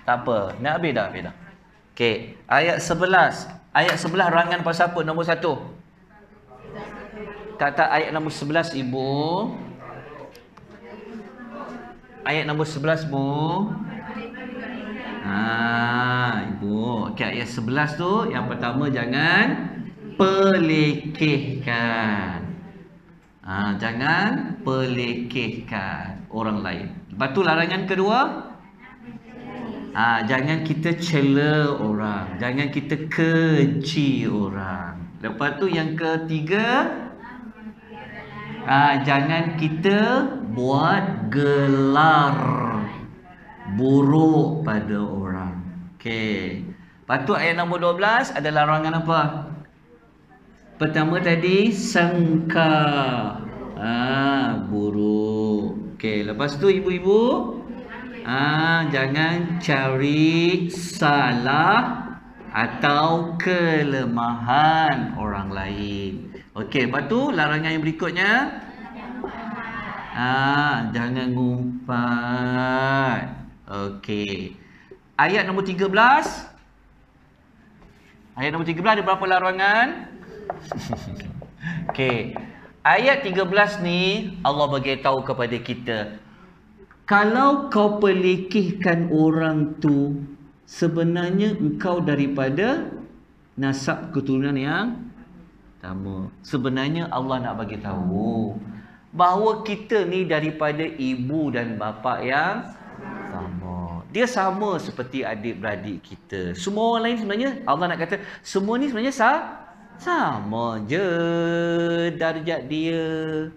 Tak apa, nak habis dah. Okey, ayat 11. Ayat 11 larangan pasal apa? Nombor 1. Tak, ayat nombor 11 ibu. Ayat nombor 11 bu. Ibu. Okey, ayat 11 tu yang pertama jangan pelekehkan. Jangan pelekehkan orang lain. Lepas tu larangan kedua, jangan kita cela orang, jangan kita keji orang. Lepas tu yang ketiga, jangan kita buat gelar buruk pada orang. Okey. Lepas tu ayat nombor 12 ada larangan apa? Pertama tadi sangka buruk. Okey, lepas tu ibu-ibu jangan cari salah atau kelemahan orang lain. Okey, lepas tu larangan yang berikutnya jangan ngumpat. Okey. Ayat nombor 13. Ayat nombor 13 ada berapa larangan? Okey. Ayat 13 ni Allah bagi tahu kepada kita, kalau kau pelekehkan orang tu, sebenarnya engkau daripada nasab keturunan yang sama. Sebenarnya Allah nak bagi tahu bahawa kita ni daripada ibu dan bapa yang sama. Dia sama seperti adik-beradik kita. Semua orang lain sebenarnya Allah nak kata semua ni sebenarnya sama je darjat dia.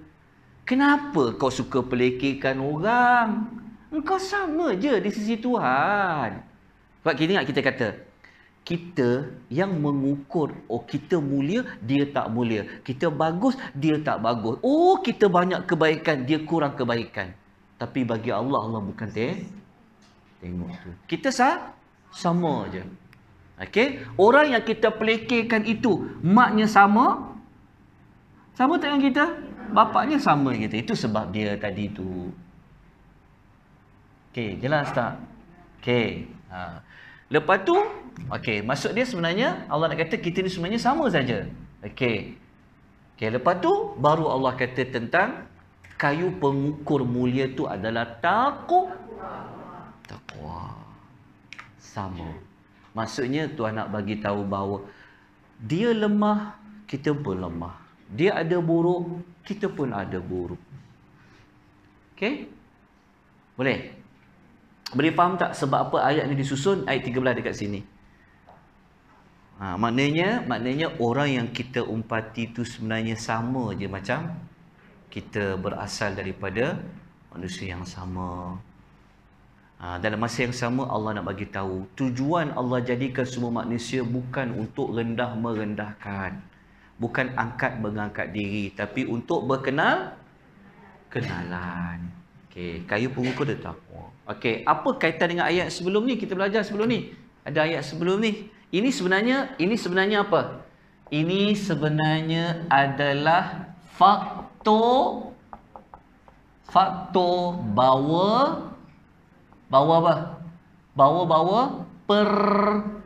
Kenapa kau suka pelekehkan orang? Engkau sama je di sisi Tuhan. Sebab kita ingat kita kata, kita yang mengukur, oh kita mulia, dia tak mulia. Kita bagus, dia tak bagus. Oh kita banyak kebaikan, dia kurang kebaikan. Tapi bagi Allah, Allah bukan tengok tu. Kita sama je. Okey, orang yang kita pelekehkan itu, maknya sama? Sama tak dengan kita? Bapaknya sama kita. Itu sebab dia tadi tu. Okey, jelas tak? Okey. Lepas tu, okey, maksud dia sebenarnya Allah nak kata kita ni sebenarnya sama saja. Okey. Okey, lepas tu baru Allah kata tentang kayu pengukur mulia tu adalah takwa. Sama. Maksudnya Tuhan nak bagi tahu bahawa dia lemah, kita pun lemah. Dia ada buruk, kita pun ada buruk. Okey? Boleh? Boleh faham tak sebab apa ayat ni disusun? Ayat 13 dekat sini. Maknanya orang yang kita umpati tu sebenarnya sama je macam kita berasal daripada manusia yang sama. Dalam masa yang sama Allah nak bagi tahu tujuan Allah jadikan semua manusia bukan untuk rendah merendahkan, bukan angkat mengangkat diri, tapi untuk kenalan. Okey, kayu pengukur dia takwa. Okey, apa kaitan dengan ayat sebelum ni? Kita belajar sebelum ni. Ada ayat sebelum ni. Ini sebenarnya apa? Ini sebenarnya adalah faktor bahawa apa? Bahawa pergaduhan.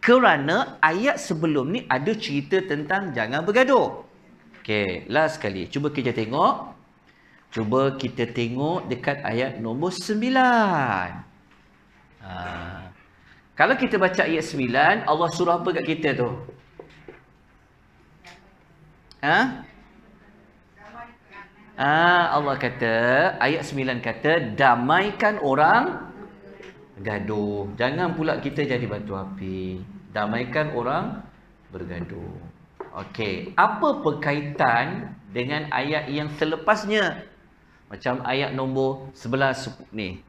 Kerana ayat sebelum ni ada cerita tentang jangan bergaduh. Okey, last sekali. Cuba kita tengok. Dekat ayat nombor 9. Kalau kita baca ayat 9, Allah suruh apa kat kita tu? Allah kata, ayat 9 kata, damaikan orang gaduh. Jangan pula kita jadi batu api. Damaikan orang bergaduh. Okey, apa berkaitan dengan ayat yang selepasnya? Macam ayat nombor 11 ni.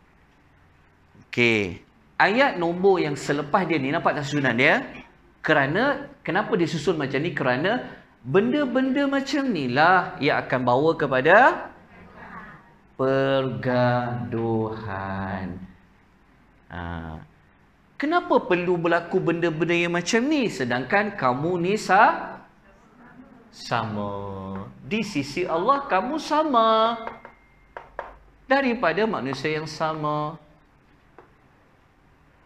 Okey, ayat nombor yang selepas dia ni, nampak tak susunan dia? Kenapa dia susun macam ni? Kerana benda-benda macam ni lah yang akan bawa kepada pergaduhan. Kenapa perlu berlaku benda-benda yang macam ni sedangkan kamu ni sama? Di sisi Allah kamu sama daripada manusia yang sama,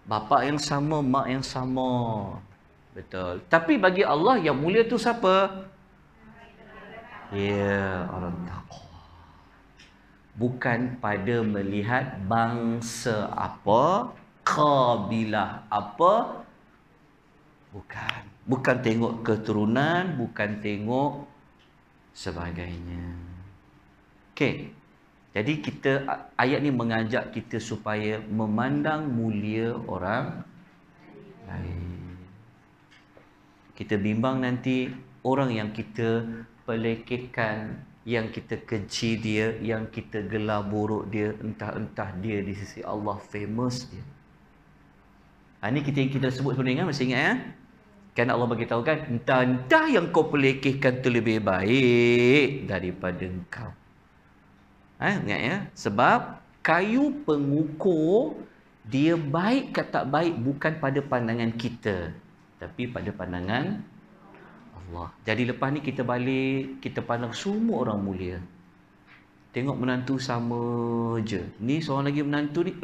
bapa yang sama, mak yang sama. Betul. Tapi bagi Allah yang mulia tu siapa? Ya, orang takwa. Bukan pada melihat bangsa apa, kabilah apa. Bukan tengok keturunan, bukan tengok sebagainya. Okey. Jadi ayat ni mengajak kita supaya memandang mulia orang lain. Kita bimbang nanti orang yang kita pelekehkan, yang kita keji dia, yang kita gelar buruk dia, entah dia di sisi Allah famous dia. Ini kita sebut sebenarnya, masih ingat ya? Kan Allah bagi tahu kan, entah yang kau pelekehkan tu lebih baik daripada engkau. Ingat ya? Sebab kayu pengukur dia baik ke tak baik bukan pada pandangan kita, tapi pada pandangan Allah. Jadi lepas ni kita balik, kita pandang semua orang mulia. Tengok menantu sama je. Ni seorang lagi menantu ni,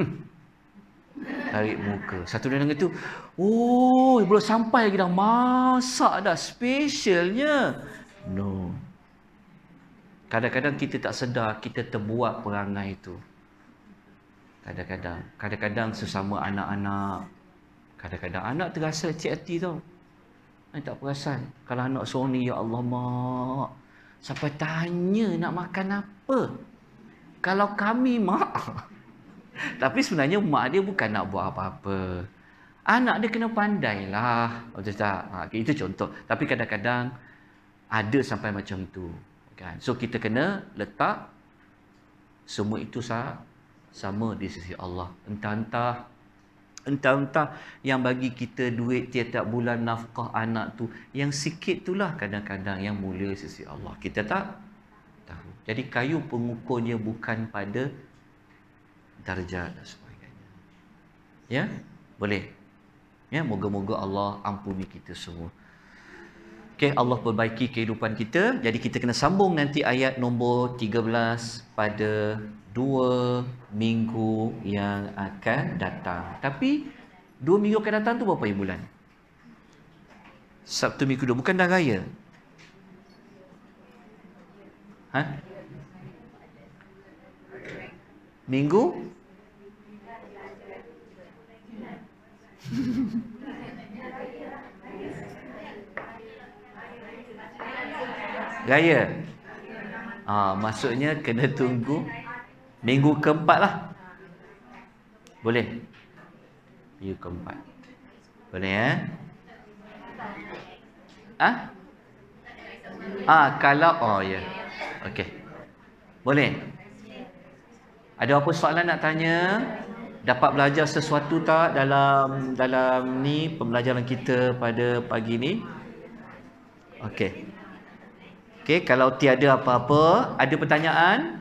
tarik muka. Satu dia dengan tu, oh, belum sampai lagi dah masak dah, specialnya. No. Kadang-kadang kita tak sedar kita terbuat perangai itu. Kadang-kadang sesama anak-anak. Kadang-kadang anak terasa cik hati tau. Tak perasan. Kalau anak seorang ni, ya Allah mak, sampai tanya nak makan apa. Kalau kami mak. Tapi sebenarnya mak dia bukan nak buat apa-apa. Anak dia kena pandai lah. Betul tak? Itu contoh. Tapi kadang-kadang ada sampai macam tu. Kan? So kita kena letak semua itu sama di sisi Allah. Entah-entah yang bagi kita duit tiap-tiap bulan nafkah anak tu, yang sikit itulah kadang-kadang yang mulia di sisi Allah. Kita tak tahu. Jadi kayu pengukurnya bukan pada darjat dan sebagainya. Ya? Boleh? Ya, moga-moga Allah ampuni kita semua. Okey, Allah perbaiki kehidupan kita. Jadi kita kena sambung nanti ayat nombor 13 pada 2 minggu yang akan datang. Tapi 2 minggu akan datang tu berapa bulan? Sabtu minggu 2, bukan dah raya. Minggu raya. Maksudnya kena tunggu minggu keempat lah. Boleh? Minggu keempat. Boleh kalau ya. Okey. Boleh. Ada apa soalan nak tanya? Dapat belajar sesuatu tak dalam ni pembelajaran kita pada pagi ni? Okey. Okey, kalau tiada apa-apa, ada pertanyaan?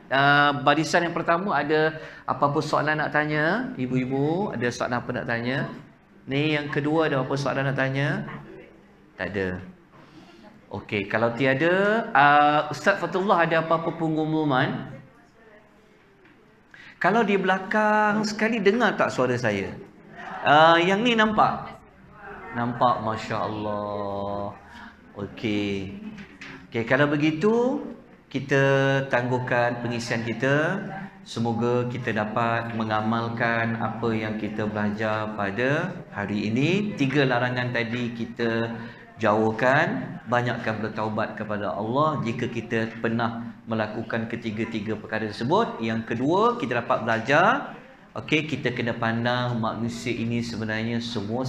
Barisan yang pertama ada apa-apa soalan nak tanya? Ibu-ibu, ada soalan apa nak tanya? Ni yang kedua, ada apa soalan nak tanya? Tak ada. Okey, kalau tiada, Ustaz Fatullah ada apa-apa pengumuman? Kalau di belakang sekali dengar tak suara saya? Yang ni nampak? Nampak, Masya Allah. Okey. Okey, kalau begitu kita tangguhkan pengisian kita. Semoga kita dapat mengamalkan apa yang kita belajar pada hari ini. 3 larangan tadi kita jauhkan. Banyakkan bertaubat kepada Allah jika kita pernah melakukan ketiga-tiga perkara tersebut. Yang kedua, kita dapat belajar, okey, kita kena pandang manusia ini sebenarnya semua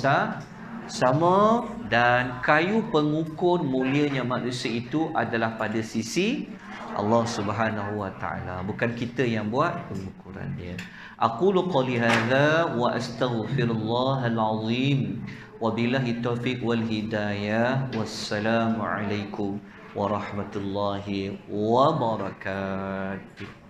sama, dan kayu pengukur mulianya manusia itu adalah pada sisi Allah Subhanahu wa taala, bukan kita yang buat pengukuran dia. Aqulu qouli hadza wa astaghfirullahal azim wa billahi taufiq wal hidayah. Wassalamu alaikum warahmatullahi wabarakatuh.